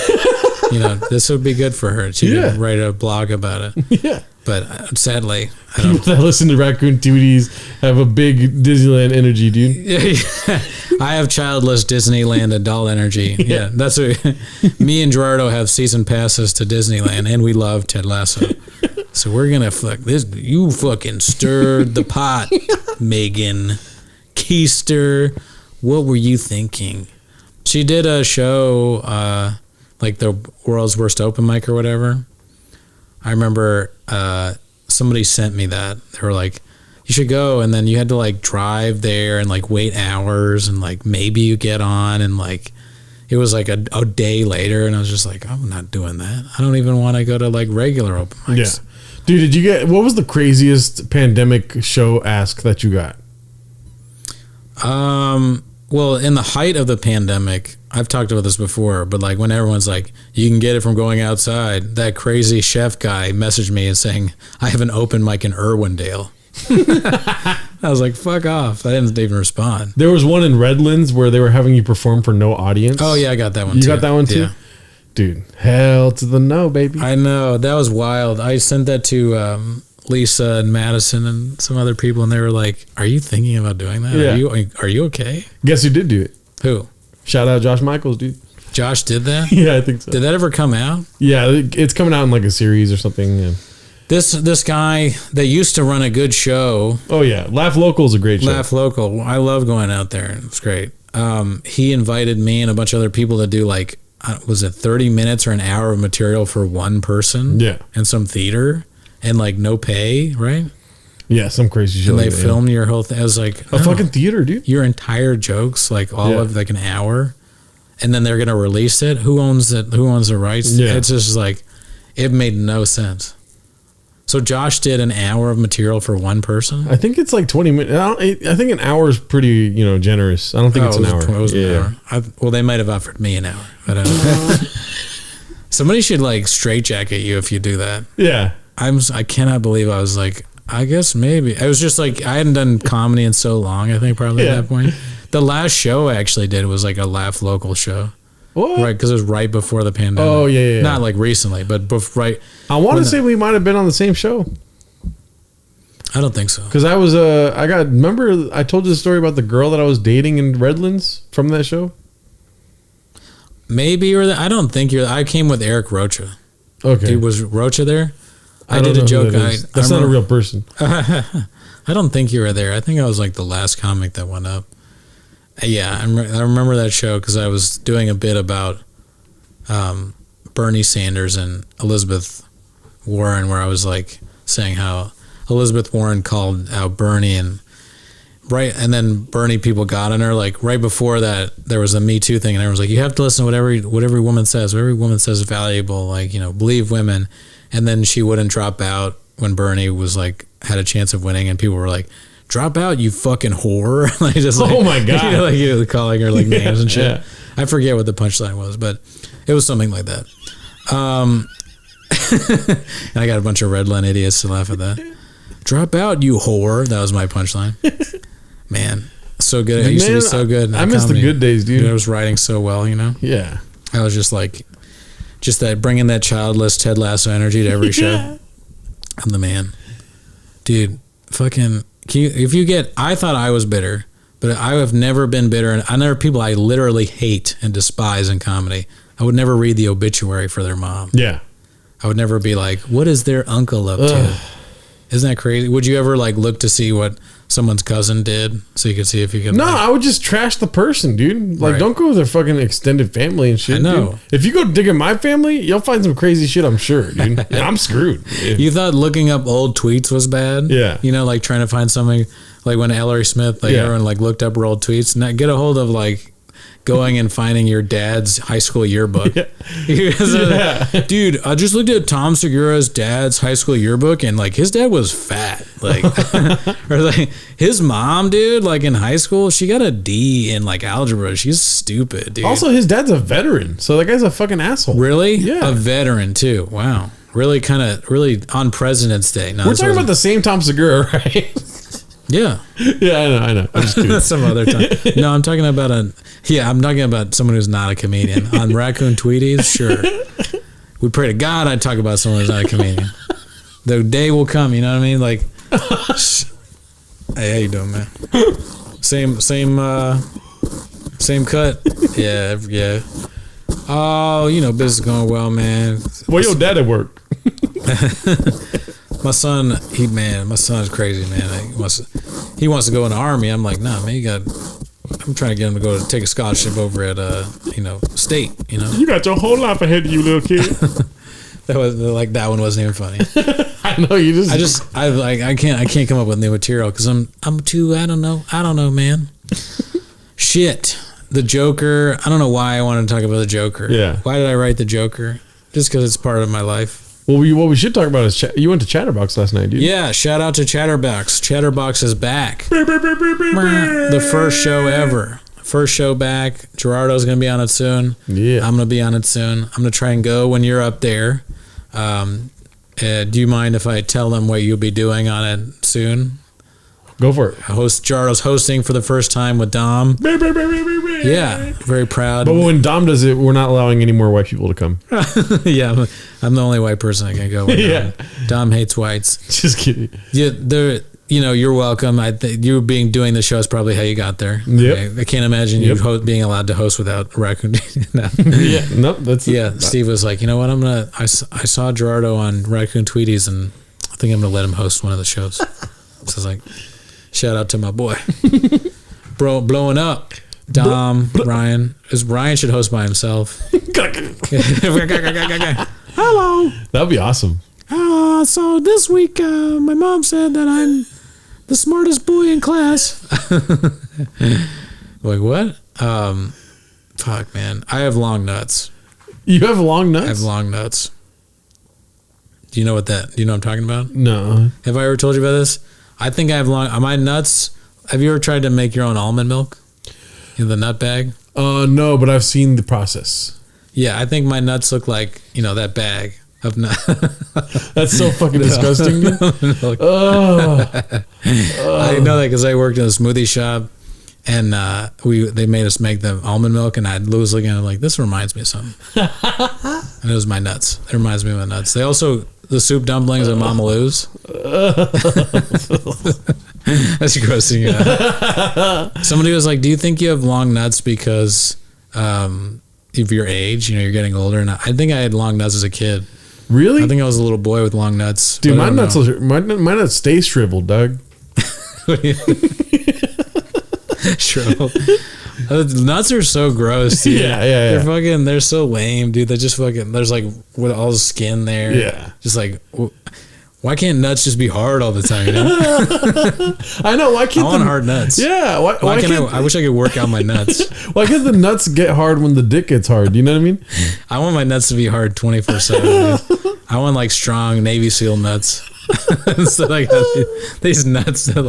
This would be good for her. She could write a blog about it. Yeah. But sadly, people that listen to Raccoon Tweeties have a big Disneyland energy, dude. Yeah. I have childless Disneyland adult energy. Yeah. That's what me and Gerardo have season passes to Disneyland, and we love Ted Lasso. So we're gonna fuck this. You fucking stirred the pot, Megan Keister. What were you thinking? She did a show, like the world's worst open mic or whatever. I remember somebody sent me that. They were like, you should go, and then you had to like drive there and like wait hours, and like maybe you get on, and like it was like a day later, and I was just like, I'm not doing that. I don't even want to go to like regular open mics. Yeah. Dude, what was the craziest pandemic show ask that you got? Well, in the height of the pandemic, I've talked about this before, but like when everyone's like, you can get it from going outside, that crazy chef guy messaged me and saying, I have an open mic in Irwindale. I was like, fuck off. I didn't even respond. There was one in Redlands where they were having you perform for no audience. Oh, yeah, I got that one You too. got that one too? Yeah. Dude, hell to the no, baby. I know. That was wild. I sent that to Lisa and Madison and some other people, and they were like, are you thinking about doing that? Yeah. Are you okay? Guess who did do it? Who? Shout out Josh Michaels, dude. Josh did that? Yeah, I think so. Did that ever come out? Yeah, it's coming out in like a series or something. Yeah. This guy that used to run a good show, Oh yeah, Laugh Local is a great show. Laugh Local. I love going out there. It's great. He invited me and a bunch of other people to do like, was it 30 minutes or an hour of material for one person? Yeah. In some theater and like no pay, right? Yeah, some crazy shit. And like they that, filmed your whole thing. I was like, a fucking theater, dude. your entire jokes, like all Yeah. of like an hour, and then they're gonna release it. Who owns it? Who owns the rights? Yeah. It's just like, it made no sense. So Josh did an hour of material for one person. I think it's like 20 minutes. I think an hour is pretty, generous. I don't think it's an hour. It was an hour. Well, they might have offered me an hour, but somebody should like straitjacket you if you do that. Yeah. I cannot believe I was like, I guess maybe. I was just like, I hadn't done comedy in so long, I think probably Yeah. at that point. The last show I actually did was like a Laugh Local show. What? Right, because it was right before the pandemic. Oh, yeah. Not like recently, but right. I want to say we might have been on the same show. I don't think so. Because I was, remember I told you the story about the girl that I was dating in Redlands from that show? Maybe I don't think I came with Eric Rocha. Okay. Was Rocha there? I don't did a know who joke. that is. That's not a real person. I don't think you were there. I think I was like the last comic that went up. Yeah, I remember that show because I was doing a bit about Bernie Sanders and Elizabeth Warren, where I was like saying how Elizabeth Warren called out Bernie and then Bernie people got on her. Like right before that, there was a Me Too thing, and everyone was like, "You have to listen to what every woman says. What every woman says is valuable. Like believe women." And then she wouldn't drop out when Bernie was like had a chance of winning, and people were like, "Drop out, you fucking whore!" Like just like, oh my god, calling her like names and shit. Yeah. I forget what the punchline was, but it was something like that. And I got a bunch of Redline idiots to laugh at that. Drop out, you whore. That was my punchline. Man, so good. I used to be so good. I miss the good days, dude. I was writing so well, Yeah. I was just like, that bringing that childless Ted Lasso energy to every show. Yeah. I'm the man, dude. Fucking. I thought I was bitter, but I have never been bitter. And I know people I literally hate and despise in comedy. I would never read the obituary for their mom. Yeah. I would never be like, what is their uncle up to? Isn't that crazy? Would you ever like look to see what someone's cousin did so you could see if you could? No, I would just trash the person, dude. Like, don't go with their fucking extended family and shit. I know. Dude. If you go dig in my family, you'll find some crazy shit, I'm sure, dude. And I'm screwed. You thought looking up old tweets was bad? Yeah. Like trying to find something like when Ellery Smith, everyone like looked up her old tweets. Now get a hold of like going and finding your dad's high school yearbook. Yeah. Dude, I just looked at Tom Segura's dad's high school yearbook and like his dad was fat. Like or like his mom, dude, like in high school, she got a D in like algebra. She's stupid, dude. Also, his dad's a veteran, so that guy's a fucking asshole. Really? Yeah. A veteran too. Wow. Really really on President's Day. No, we're talking about the same Tom Segura, right? Yeah. Yeah, I know. I'm just kidding. Some other time. No, I'm talking about I'm talking about someone who's not a comedian. On Raccoon Tweeties, sure. We pray to God I'd talk about someone who's not a comedian. The day will come, you know what I mean? Like, hey, how you doing, man? Same cut. Yeah. Oh, business going well, man. Well, your dad at work. My son, my son's crazy, man. He wants to go in the army. I'm like, nah, man, I'm trying to get him to go take a scholarship over at, state, You got your whole life ahead of you, little kid. That one wasn't even funny. I know, I can't come up with new material because I'm too, I don't know, man. Shit. The Joker. I don't know why I wanted to talk about the Joker. Yeah. Why did I write the Joker? Just because it's part of my life. Well, what we should talk about is you went to Chatterbox last night, dude. Yeah, shout out to Chatterbox. Chatterbox is back. The first show ever. First show back. Gerardo's going to be on it soon. Yeah. I'm going to be on it soon. I'm going to try and go when you're up there. Do you mind if I tell them what you'll be doing on it soon? Go for it. Jardo's hosting for the first time with Dom. Yeah, very proud. But when Dom does it, we're not allowing any more white people to come. Yeah, I'm the only white person that can go. Yeah, Dom hates whites. Just kidding. Yeah, you're welcome. I think you doing the show is probably how you got there. Yeah, I can't imagine you being allowed to host without Raccoon. No. Yeah, no, that's Steve was like, you know what? I saw Gerardo on Raccoon Tweeties, and I think I'm gonna let him host one of the shows. So I was like, shout out to my boy, bro, blowing up. Dom, Ryan. Ryan should host by himself. Hello. That'd be awesome. So this week, my mom said that I'm the smartest boy in class. Like, what? Fuck, man. I have long nuts. You have long nuts? I have long nuts. Do you know what I'm talking about? No. Have I ever told you about this? I think I have my nuts. Have you ever tried to make your own almond milk? You know, the nut bag? No, but I've seen the process. Yeah, I think my nuts look like, that bag of nuts. That's so fucking disgusting. I know that because I worked in a smoothie shop, and they made us make the almond milk, and I was looking at it like, this reminds me of something. And it was my nuts. It reminds me of my nuts. They also, the soup dumplings at Mama Lou's. That's grossing you out. Somebody was like, do you think you have long nuts because of your age? You're getting older. And I think I had long nuts as a kid. Really? I think I was a little boy with long nuts. Dude, my nuts stay shriveled, Doug. Shriveled. Nuts are so gross, dude. Yeah. They're so lame, dude. They're just there's like with all the skin there. Yeah. Just like, why can't nuts just be hard all the time? I know. Why can't I want hard nuts? Yeah. Why can't I wish I could work out my nuts. Why can't the nuts get hard when the dick gets hard? You know what I mean? I want my nuts to be hard 24/7. I want like strong Navy SEAL nuts. So like these nuts that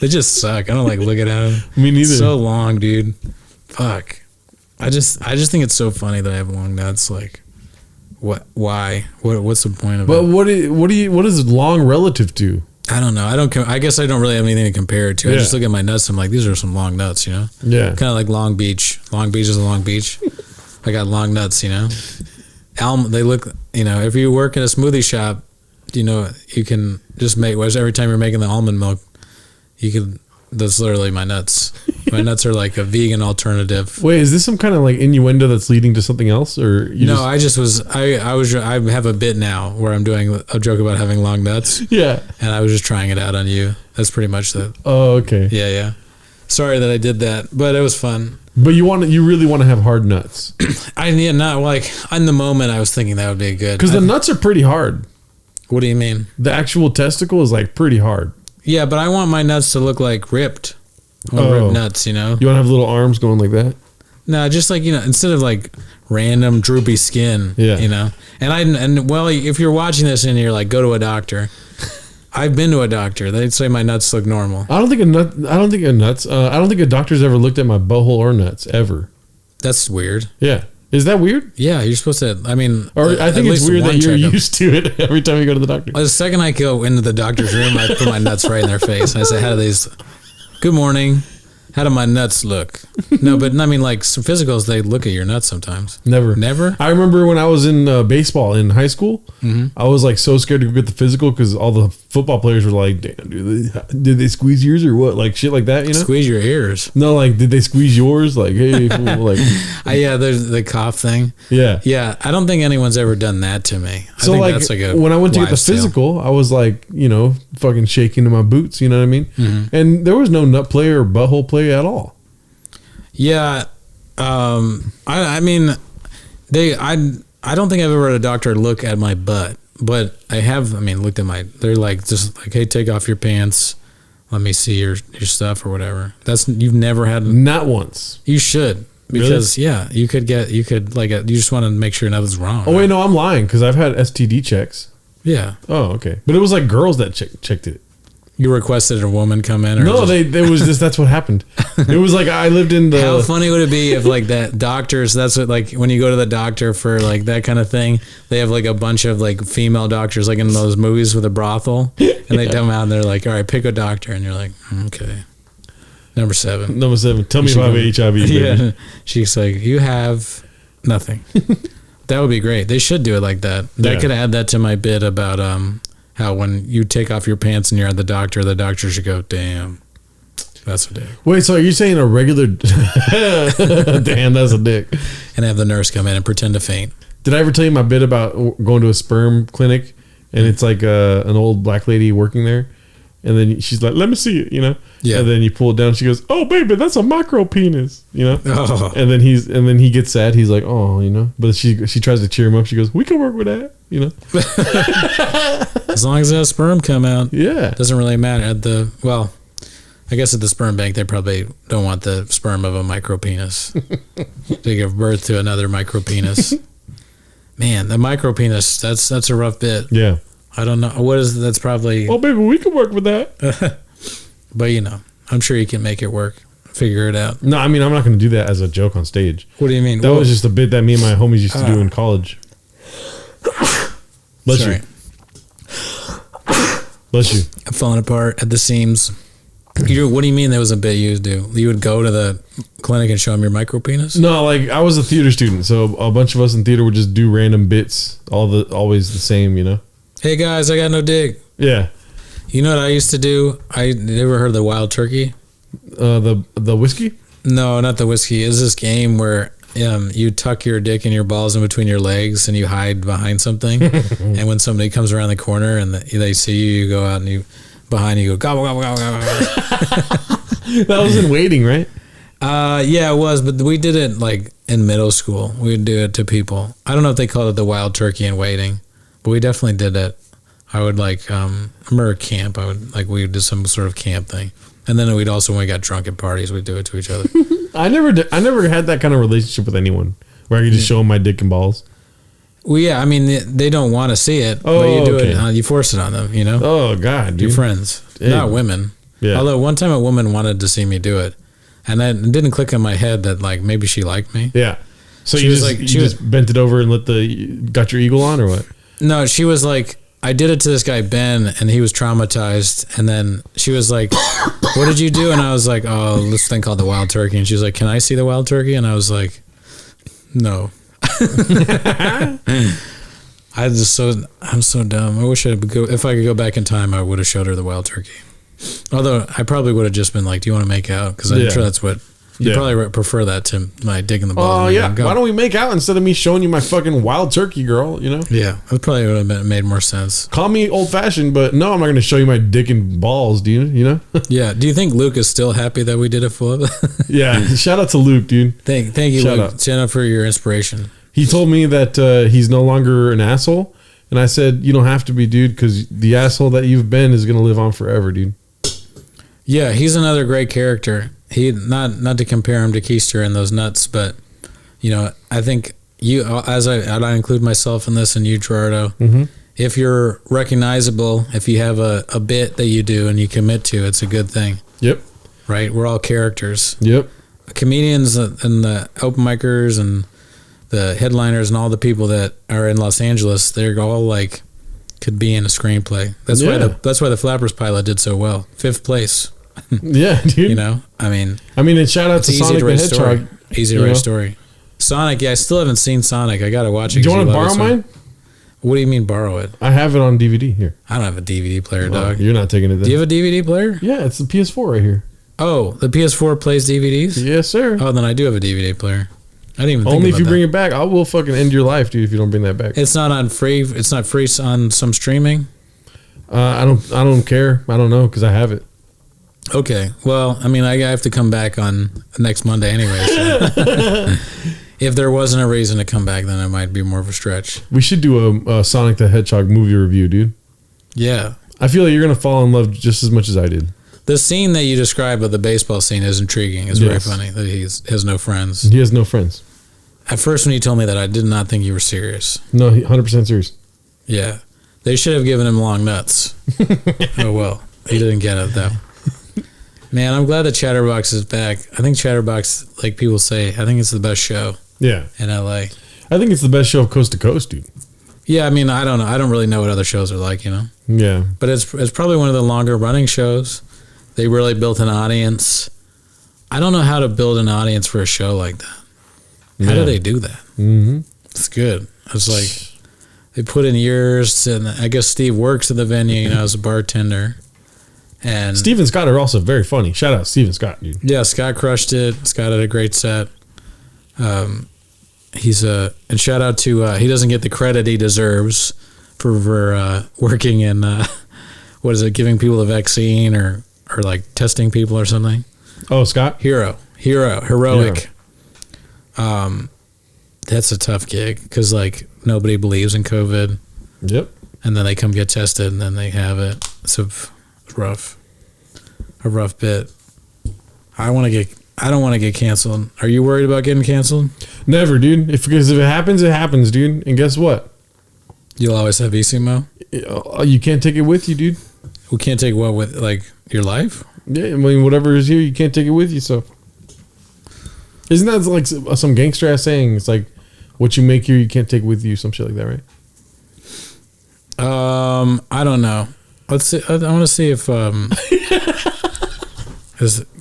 they just suck. I don't like looking at them. Me neither. So long, dude. Fuck. I just think it's so funny that I have long nuts. Like, what? Why? What's the point of it? But what is long relative to? I don't know. I guess I don't really have anything to compare it to. I just look at my nuts. I'm like, these are some long nuts. Yeah. Kind of like Long Beach. Long Beach is a Long Beach. I got long nuts. They look. If you work in a smoothie shop, you can just make. Every time you're making the almond milk, you can. That's literally my nuts. My nuts are like a vegan alternative. Wait, is this some kind of like innuendo that's leading to something else, or I have a bit now where I'm doing a joke about having long nuts. Yeah, and I was just trying it out on you. That's pretty much that. Oh, okay. Yeah. Sorry that I did that, but it was fun. But you really want to have hard nuts? Not like in the moment. I was thinking that would be good because the nuts are pretty hard. What do you mean? The actual testicle is like pretty hard. Yeah, but I want my nuts to look like ripped. Ripped nuts, You want to have little arms going like that? No, just like, instead of like random droopy skin, And if you're watching this and you're like, go to a doctor. I've been to a doctor. They'd say my nuts look normal. I don't think a doctor's ever looked at my butthole or nuts ever. That's weird. Yeah. Is that weird? Yeah, you're supposed to. I think it's weird that you're used to it every time you go to the doctor. The second I go into the doctor's room, I put my nuts right in their face. And I say, good morning. How do my nuts look? No, but I mean, like some physicals, they look at your nuts sometimes. Never? I remember when I was in baseball in high school, I was like so scared to go get the physical because all the football players were like, damn, did they squeeze yours or what? Like shit like that, Squeeze your ears. No, like, did they squeeze yours? Like, hey, fool, like. There's the cough thing. Yeah. Yeah, I don't think anyone's ever done that to me. I think that's like when I went to get the physical, I was like, fucking shaking in my boots, you know what I mean? Mm-hmm. And there was no nut play or butthole play at all. Yeah, I don't think I've ever had a doctor look at my butt, but I have. Looked at they're like just like, hey, take off your pants, let me see your stuff or whatever. You've never had. Not once. You should. Because you could you just want to make sure nothing's wrong. Oh wait, no, I'm lying because I've had STD checks. Yeah. Oh, okay. But it was like girls that checked it. You requested a woman come in? Or no, that's what happened. It was like I lived in the... How funny would it be if like that doctors, that's what, like when you go to the doctor for like that kind of thing, they have like a bunch of like female doctors like in those movies with a brothel, and they come out and they're like, all right, pick a doctor. And you're like, okay. Number 7. Tell me if I have HIV. Baby. Yeah. She's like, you have nothing. That would be great. They should do it like that. That could add that to my bit about how when you take off your pants and you're at the doctor should go, damn, that's a dick. Wait, so are you saying a regular... Damn, that's a dick. And have the nurse come in and pretend to faint. Did I ever tell you my bit about going to a sperm clinic and it's like an old black lady working there? And then she's like, let me see it, Yeah. And then you pull it down. She goes, oh, baby, that's a micro penis, Oh. And then he gets sad. He's like, oh, But she tries to cheer him up. She goes, we can work with that, As long as that sperm come out. Yeah. Doesn't really matter. I guess at the sperm bank, they probably don't want the sperm of a micro penis to give birth to another micro penis. Man, the micro penis, that's a rough bit. Yeah. I don't know. That's probably... Oh, baby, we can work with that. But, I'm sure you can make it work. Figure it out. No, I mean, I'm not going to do that as a joke on stage. What do you mean? That was just a bit that me and my homies used to do in college. Bless you. Bless you. I'm falling apart at the seams. What do you mean that was a bit you would do? You would go to the clinic and show them your micro penis? No, like I was a theater student, so a bunch of us in theater would just do random bits, always the same, Hey guys, I got no dick. Yeah. You know what I used to do? You ever heard of the wild turkey? The whiskey? No, not the whiskey. It's this game where you tuck your dick and your balls in between your legs and you hide behind something. And when somebody comes around the corner and they see you, you go out and you go gobble gobble gobble gobble. That was in Waiting, right? Yeah, it was, but we did it like in middle school. We would do it to people. I don't know if they called it the wild turkey in Waiting, but we definitely did it. I would I remember camp. We would do some sort of camp thing. And then we'd also, when we got drunk at parties, we'd do it to each other. I never had that kind of relationship with anyone where I could just show them my dick and balls. Well, yeah, I mean, they don't want to see it, but you do it. You force it on them, Oh, God, dude. Your friends, not women. Yeah. Although one time a woman wanted to see me do it, and it didn't click in my head that maybe she liked me. Yeah. So you just bent it over and got your eagle on or what? No, she was like, I did it to this guy, Ben, and he was traumatized. And then she was like, what did you do? And I was like, oh, this thing called the wild turkey. And she was like, can I see the wild turkey? And I was like, no. I'm so dumb. I wish if I could go back in time, I would have showed her the wild turkey. Although I probably would have just been like, do you want to make out? Because I'm sure that's what... You probably prefer that to my dick in the ball. Oh, yeah. Why don't we make out instead of me showing you my fucking wild turkey, girl, Yeah, that probably would have made more sense. Call me old-fashioned, but no, I'm not going to show you my dick and balls, dude, Yeah. Do you think Luke is still happy that we did a flip? Yeah. Shout out to Luke, dude. Thank you, Luke. Shout out for your inspiration. He told me that he's no longer an asshole, and I said, you don't have to be, dude, because the asshole that you've been is going to live on forever, dude. Yeah, he's another great character. He not to compare him to Keister and those nuts, but I think you, as I include myself in this, and you, Gerardo, if you're recognizable, if you have a bit that you do and you commit to, it's a good thing. Yep. Right? We're all characters. Yep. Comedians and the open micers and the headliners and all the people that are in Los Angeles, they're all could be in a screenplay. That's why the Flappers pilot did so well. 5th place. Yeah, dude. I mean, and shout out to Sonic the Hedgehog. Easy to write story. Sonic, yeah, I still haven't seen Sonic. I gotta watch it. Do you want to borrow mine? What do you mean borrow it? I have it on DVD here. I don't have a DVD player, dog. You're not taking it then. Do you have a DVD player? Yeah, it's the PS4 right here. Oh, the PS4 plays DVDs? Yes, sir. Oh, then I do have a DVD player. I didn't even think Only about if you that. bring it back. I will fucking end your life, dude, if you don't bring that back. It's not free on some streaming? I don't care. I don't know because I have it. Okay. Well, I mean, I have to come back on next Monday anyway. So. If there wasn't a reason to come back, then it might be more of a stretch. We should do a Sonic the Hedgehog movie review, dude. Yeah. I feel like you're going to fall in love just as much as I did. The scene that you described of the baseball scene is intriguing. It's very funny that he has no friends. He has no friends. At first, when you told me that, I did not think you were serious. No, 100% serious. Yeah. They should have given him long nuts. Oh, well. He didn't get it, though. Man, I'm glad that Chatterbox is back. I think Chatterbox, like people say, I think it's the best show in LA. I think it's the best show of coast to coast, dude. Yeah, I mean, I don't know. I don't really know what other shows are like, you know? Yeah. But it's probably one of the longer running shows. They really built an audience. I don't know how to build an audience for a show like that. How do they do that? Mm-hmm. It's good. It's like they put in years, and I guess Steve works at the venue, you know, as a bartender. And Steve and Scott are also very funny. Shout out Steve and Scott, dude. Yeah, Scott crushed it. Scott had a great set. And shout out to he doesn't get the credit he deserves for working in what is it, giving people a vaccine or like testing people or something. Oh, Scott? Heroic. That's a tough gig because like nobody believes in COVID. Yep. And then they come get tested and then they have it. It's a rough bit. I don't want to get canceled. Are you worried about getting canceled? Never, dude. Because if it happens, it happens, dude. And guess what? You'll always have ECMO? You can't take it with you, dude. We can't take what with, like, your life? Yeah, I mean, whatever is here, you can't take it with you, so. Isn't that like some gangster ass saying? It's like, what you make here, you can't take with you, some shit like that, right? I don't know. Let's see. I want to see if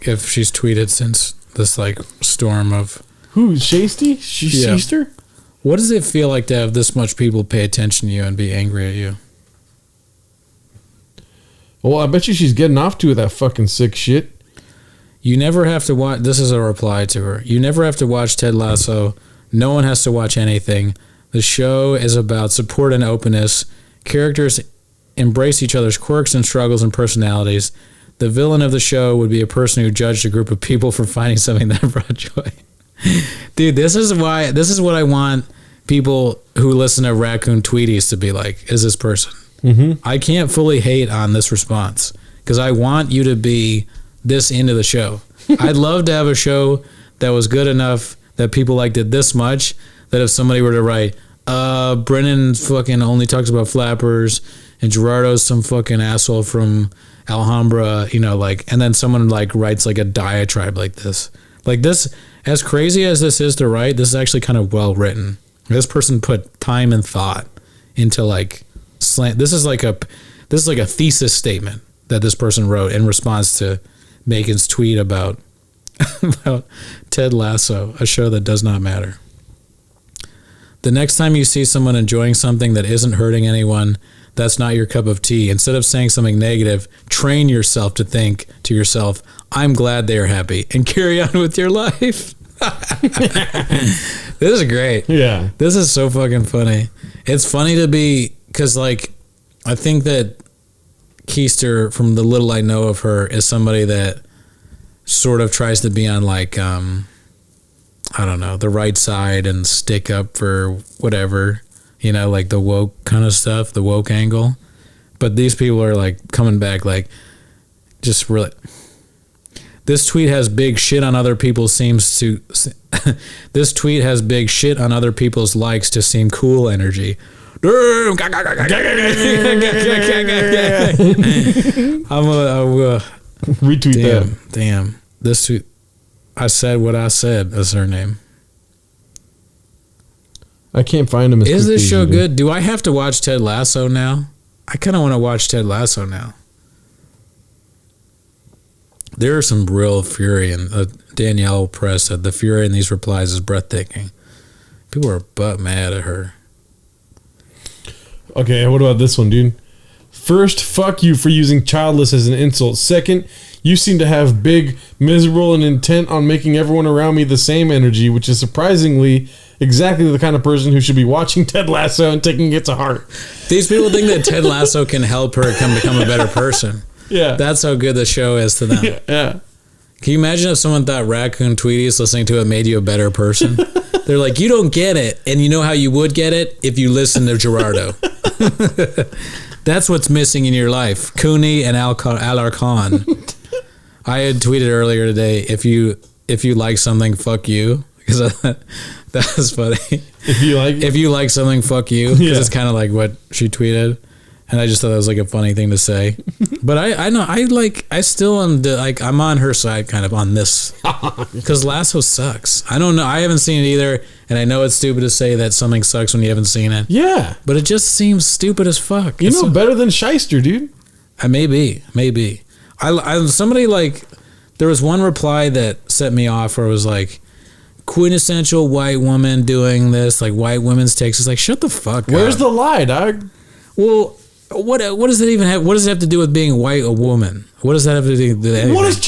if she's tweeted since this like storm of who Shasty? Sheester? What does it feel like to have this much people pay attention to you and be angry at you? Well, I bet you she's getting off to that fucking sick shit. You never have to watch. This is a reply to her. You never have to watch Ted Lasso. No one has to watch anything. The show is about support and openness. Characters embrace each other's quirks and struggles and personalities. The villain of the show would be a person who judged a group of people for finding something that brought joy. Dude, this is what I want people who listen to Raccoon Tweeties to be like, is this person. Mm-hmm. I can't fully hate on this response because I want you to be this into the show. I'd love to have a show that was good enough that people liked it this much that if somebody were to write, Brennan fucking only talks about flappers and Gerardo's some fucking asshole from Alhambra, you know, like, and then someone like writes like a diatribe like this. Like this, as crazy as this is to write, this is actually kind of well written. This person put time and thought into like slant. This is like a thesis statement that this person wrote in response to Megan's tweet about Ted Lasso, a show that does not matter. The next time you see someone enjoying something that isn't hurting anyone, that's not your cup of tea. Instead of saying something negative, train yourself to think to yourself, I'm glad they are happy, and carry on with your life. This is great. Yeah. This is so fucking funny. It's funny to be, because like, I think that Keister, from the little I know of her, is somebody that sort of tries to be on like, I don't know, the right side and stick up for whatever, you know, like the woke kind of stuff, the woke angle. But these people are like coming back like, just really, this tweet has big shit on other people this tweet has big shit on other people's likes to seem cool energy. I'm retweet that. Damn. This tweet, I said what I said. That's her name. I can't find him. Is this show good? Do I have to watch Ted Lasso now? I kind of want to watch Ted Lasso now. There is some real fury, and Danielle Press said the fury in these replies is breathtaking. People are butt mad at her. Okay, what about this one, dude? First, fuck you for using childless as an insult. Second, you seem to have big, miserable, and intent on making everyone around me the same energy, which is surprisingly exactly the kind of person who should be watching Ted Lasso and taking it to heart. These people think that Ted Lasso can help her become a better person. Yeah. That's how good the show is to them. Yeah. Can you imagine if someone thought Raccoon Tweeties listening to it made you a better person? They're like, you don't get it. And you know how you would get it? If you listen to Gerardo. That's what's missing in your life. Cooney and Alarcon. I had tweeted earlier today, if you like something, fuck you, because that was funny. If you like something, fuck you, because it's kind of like what she tweeted, and I just thought that was like a funny thing to say. But I know I still am like I'm on her side kind of on this, because Lasso sucks. I don't know, I haven't seen it either, and I know it's stupid to say that something sucks when you haven't seen it. Yeah, but it just seems stupid as fuck. You know, better than Shyster, dude. Maybe. I somebody like, there was one reply that set me off where it was like, quintessential white woman doing this, like white women's takes. It's like, shut the fuck up. Where's the lie, dog? Well, what does it even have? What does it have to do with being white a woman? What does that have to do with anything? What does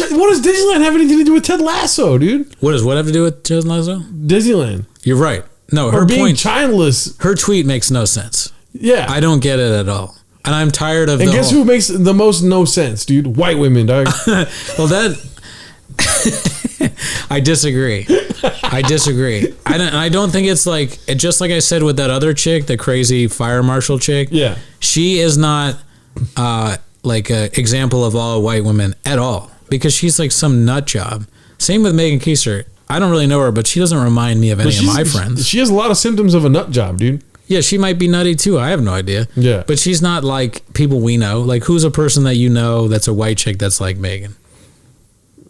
Disneyland have anything to do with Ted Lasso, dude? What have to do with Ted Lasso? Disneyland. You're right. No, her being point. Childless. Her tweet makes no sense. Yeah, I don't get it at all. And I'm tired of. And guess who makes the most no sense, dude? White women, dog. Well, that. I disagree. I don't think it's like it. Just like I said with that other chick, the crazy fire marshal chick. Yeah, she is not like an example of all white women at all, because she's like some nut job. Same with Megan Keiser. I don't really know her, but she doesn't remind me of any of my friends. She has a lot of symptoms of a nut job, dude. Yeah, she might be nutty too. I have no idea. Yeah, but she's not like people we know. Like, who's a person that you know that's a white chick that's like Megan?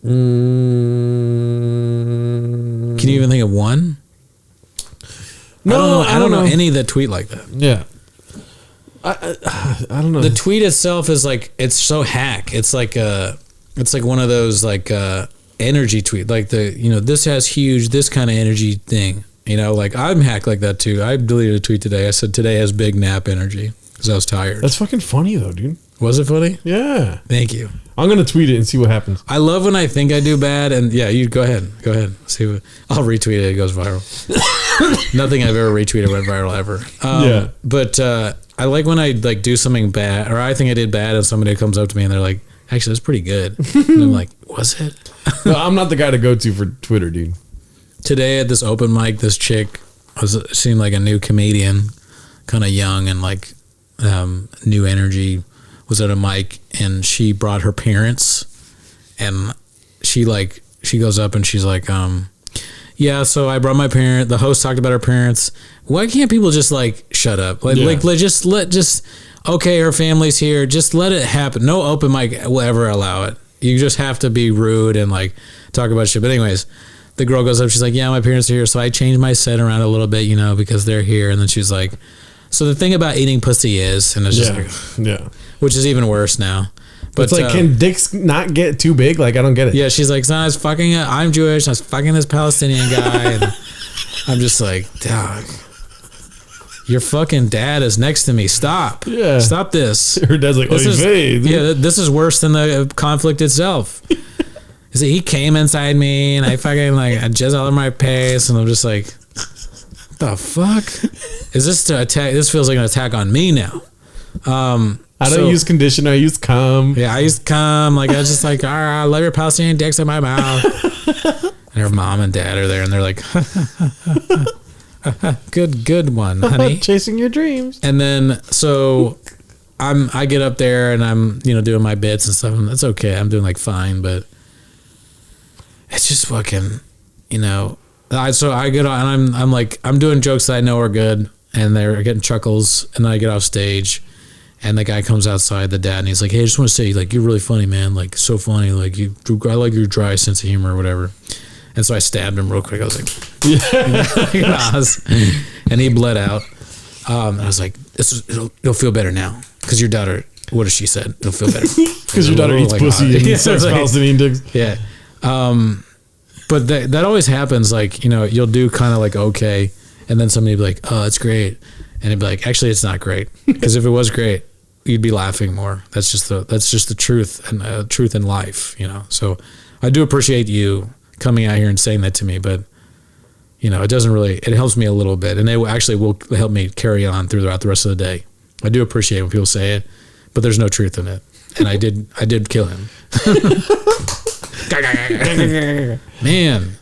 Can you even think of one? No, I don't know any that tweet like that. Yeah, I don't know. The tweet itself is like, it's so hack. It's like one of those like energy tweet, like this has huge this kind of energy thing. Like I'm hacked like that too. I deleted a tweet today. I said today has big nap energy because I was tired. That's fucking funny though, dude. Was it funny? Yeah. Thank you. I'm gonna tweet it and see what happens. I love when I think I do bad, and yeah, you go ahead. See what I'll retweet it. It goes viral. Nothing I've ever retweeted went viral ever. Yeah. But I like when I like do something bad, or I think I did bad, and somebody comes up to me and they're like, "Actually, that's pretty good." And I'm like, "Was it?" No, I'm not the guy to go to for Twitter, dude. Today at this open mic, this chick seemed like a new comedian, kind of young and like new energy. Was at a mic, and she brought her parents, and she goes up and she's like, yeah, so I brought my parent. The host talked about her parents. Why can't people just like shut up? Okay, her family's here. Just let it happen. No open mic will ever allow it. You just have to be rude and like talk about shit. But anyways, the girl goes up. She's like, yeah, my parents are here, so I changed my set around a little bit, because they're here. And then she's like, so the thing about eating pussy is, and it's just which is even worse now. But it's like, can dicks not get too big? Like, I don't get it. Yeah, she's like, I'm Jewish. I was fucking this Palestinian guy. And I'm just like, dog, your fucking dad is next to me. Stop. Yeah. Stop this. Her dad's like, this is worse than the conflict itself. He came inside me and I fucking like, I jizz all over my face, and I'm just like, what the fuck? Is this to attack? This feels like an attack on me now. I don't use conditioner. I use cum. Yeah, I use cum. Like, I was just like, all right, I love your Palestinian dicks in my mouth. And her mom and dad are there, and they're like, good one, honey. Chasing your dreams. And then, so I get up there and I'm, doing my bits and stuff, and that's okay. I'm doing like fine, but it's just fucking, so I get on and I'm like, I'm doing jokes that I know are good, and they're getting chuckles, and then I get off stage. And the guy comes outside, the dad, and he's like, hey, I just want to say, like, you're really funny, man. Like, so funny. Like, I like your dry sense of humor or whatever. And so I stabbed him real quick. I was like, and he bled out. And I was like, it'll feel better now. Because your daughter, what has she said? It'll feel better. Because your daughter eats pussy and sucks Palestinian dicks. Yeah. But that always happens. Like, you'll do kind of like, okay. And then somebody will be like, oh, it's great. And it'd be like, actually, it's not great. Because if it was great, you'd be laughing more. That's just the truth, and truth in life, So I do appreciate you coming out here and saying that to me, but it doesn't really. It helps me a little bit, and it actually will help me carry on throughout the rest of the day. I do appreciate when people say it, but there's no truth in it, and I did kill him. Man,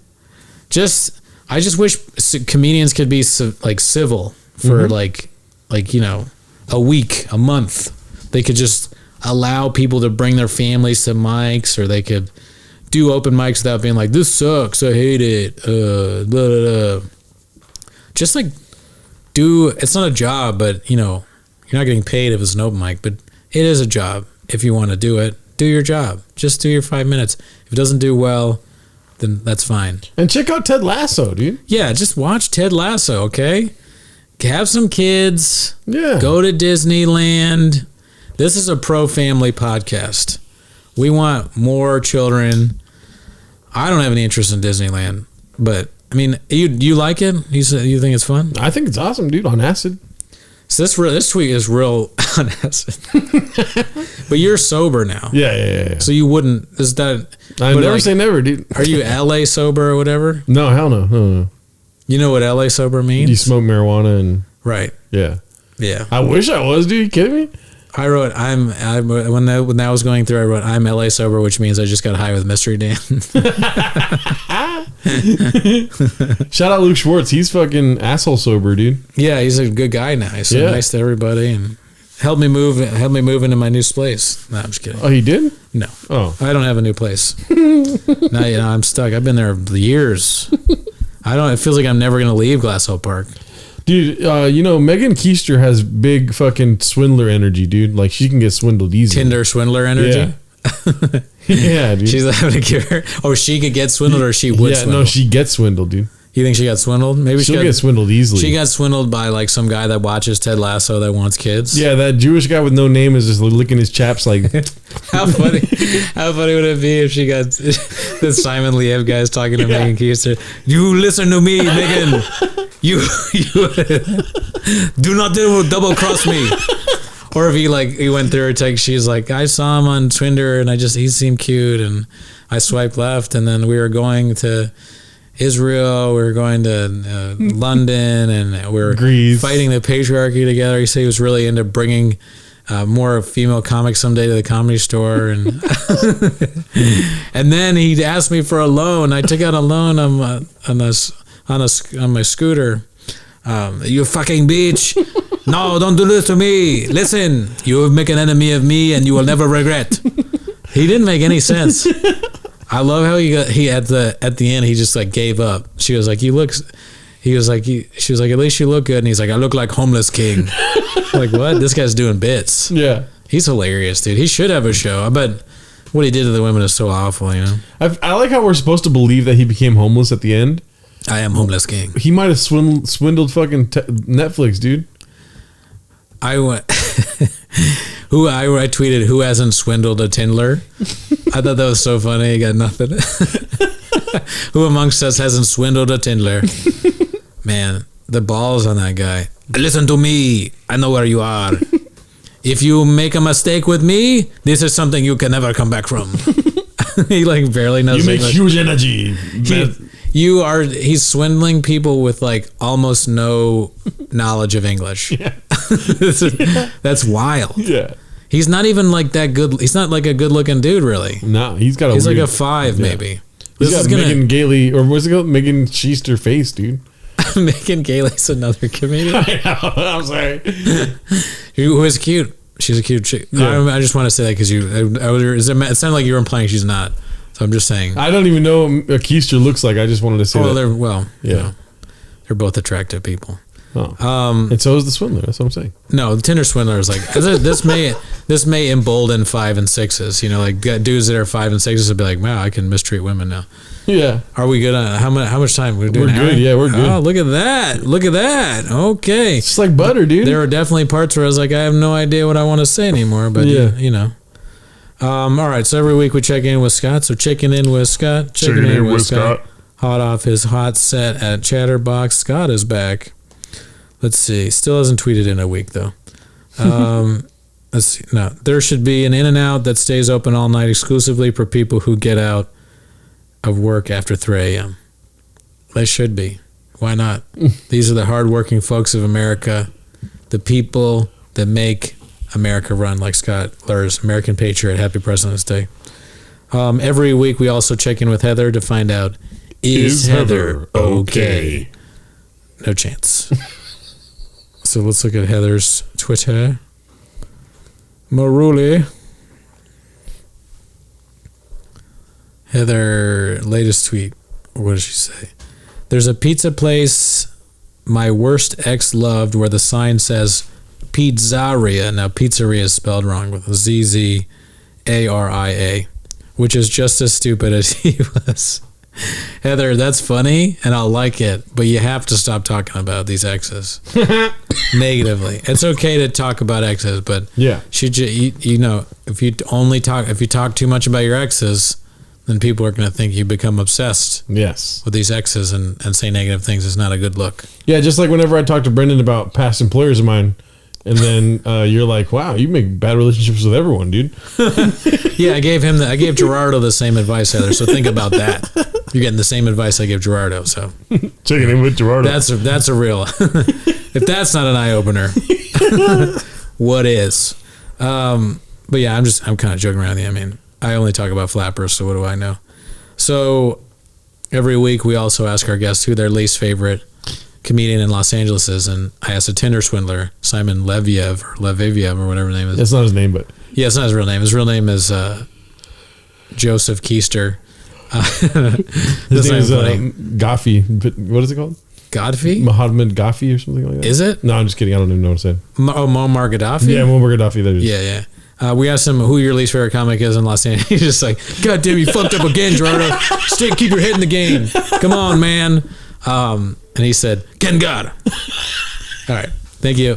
I just wish comedians could be like civil. For like a week, a month, they could just allow people to bring their families to mics, or they could do open mics without being like, this sucks, I hate it, blah, blah, blah. Just like it's not a job, but you know, you're not getting paid if it's an open mic, but it is a job. If you want to do it, do your job. Just do your 5 minutes. If it doesn't do well, then that's fine. And check out Ted Lasso, dude. Yeah, just watch Ted Lasso, okay? Have some kids. Yeah. Go to Disneyland. This is a pro-family podcast. We want more children. I don't have any interest in Disneyland, but I mean, you like it? You think it's fun? I think it's awesome, dude. On acid. So this tweet is real on acid. But you're sober now. Yeah. So you wouldn't. Is that? I never say never, dude. Are you LA sober or whatever? No, hell no. You know what LA sober means? You smoke marijuana and right. Yeah. Yeah. I wish I was, dude. You kidding me? I wrote when that was going through. I wrote I'm LA sober, which means I just got high with Mystery Dan. Shout out Luke Schwartz. He's fucking asshole sober, dude. Yeah, he's a good guy now. He's so nice to everybody and helped me move into my new place. No, I'm just kidding. Oh, he did? No. Oh, I don't have a new place. Now I'm stuck. I've been there years. It feels like I'm never gonna leave Glass Hill Park. Dude, you know, Megan Keister has big fucking swindler energy, dude. Like, she can get swindled easy. Tinder swindler energy? Yeah, yeah, dude. She's having to give her... Or she could get swindled or she would swindle. No, she gets swindled, dude. You think she got swindled? Maybe she'll get swindled easily. She got swindled by, like, some guy that watches Ted Lasso that wants kids. Yeah, that Jewish guy with no name is just licking his chaps like... How funny would it be if she got... the Simon Liev guy's talking to Megan Keister. You listen to me, Megan. You do not double cross me. Or if he went through her text, she's like, I saw him on Tinder and he seemed cute and I swiped left and then we were going to Israel, we were going to London and we were Greece. Fighting the patriarchy together. He said he was really into bringing more female comics someday to the Comedy Store and and then he asked me for a loan. I took out a loan on my scooter. You fucking bitch. No, don't do this to me. Listen, you will make an enemy of me and you will never regret. He didn't make any sense. I love how he at the end, he just like gave up. She was like, she was like, at least you look good. And he's like, I look like homeless king. Like, what? This guy's doing bits. Yeah. He's hilarious, dude. He should have a show. I bet what he did to the women is so awful, you know? I like how we're supposed to believe that he became homeless at the end. I am homeless king. He might have swindled fucking Netflix, dude. I tweeted, who hasn't swindled a Tinder? I thought that was so funny. He got nothing. Who amongst us hasn't swindled a Tinder? Man, the balls on that guy. Listen to me. I know where you are. If you make a mistake with me, this is something you can never come back from. He like barely knows. You make huge energy. He's swindling people with like almost no knowledge of English. Yeah. That's wild. Yeah. He's not even like that good. He's not like a good looking dude, really. No, he's got like a 5 maybe. He's got Megan Gailey, or what's it called? Megan Keister face, dude. Megan Gailey's another comedian. I know. I'm sorry. Who is cute. She's a cute chick. Yeah. I just want to say that because it sounded like you were implying she's not. So I'm just saying. I don't even know what Keister looks like. I just wanted to say that. They're both attractive people. Oh. And so is the swindler. That's what I'm saying. No, the Tinder swindler is like this may embolden 5 and 6s. You know, like dudes that are 5 and 6s will be like, wow, I can mistreat women now. Yeah. Are we good on how much time we're doing? We're good. Yeah, we're good. Oh, look at that. Okay. It's just like butter, dude. There were definitely parts where I was like, I have no idea what I want to say anymore. But you know. All right. So every week we check in with Scott. So checking in with Scott. Checking in with Scott. Hot off his hot set at Chatterbox. Scott is back. Let's see. Still hasn't tweeted in a week though. Let's see. No, there should be an In-N-Out that stays open all night exclusively for people who get out of work after 3 a.m. They should be. Why not? These are the hardworking folks of America, the people that make America run, like Scott Lurs, American Patriot. Happy President's Day. Every week we also check in with Heather to find out, is Heather okay? No chance. So let's look at Heather's Twitter. Maruli. Heather, latest tweet. What does she say? There's a pizza place my worst ex loved where the sign says pizzeria. Now, pizzeria is spelled wrong with a Z-Z-A-R-I-A, which is just as stupid as he was. Heather, that's funny, and I'll like it, but you have to stop talking about these exes negatively. It's okay to talk about exes, but Yeah. should you know, if you talk too much about your exes, then people are going to think you become obsessed Yes. with these exes and say negative things. It's not a good look. Yeah, just like whenever I talk to Brendan about past employers of mine, and then you're like, "Wow, you make bad relationships with everyone, dude." Yeah, I gave Gerardo the same advice, Heather. So think about that. You're getting the same advice I give Gerardo. So Checking in with Gerardo. that's a real. If that's not an eye opener, what is? But yeah, I'm kind of joking around here. I mean, I only talk about flappers, so what do I know? So every week we also ask our guests who their least favorite comedian in Los Angeles is, and I asked a Tinder swindler, Simon Leviev or whatever his name is. That's not his name, but Yeah, it's not his real name. His real name is Joseph Keister. his name is Ghafi. What is it called? Godfrey? Mohammed Ghafi or something like that. Is it? No, I'm just kidding. I don't even know what to say. Muammar Gaddafi? Yeah, Muammar Gaddafi. That is. Yeah. We asked him who your least favorite comic is in Los Angeles. He's just like, God damn, you fucked up again, Gerardo. Keep your head in the game. Come on, man. And he said, Ken God. All right. Thank you.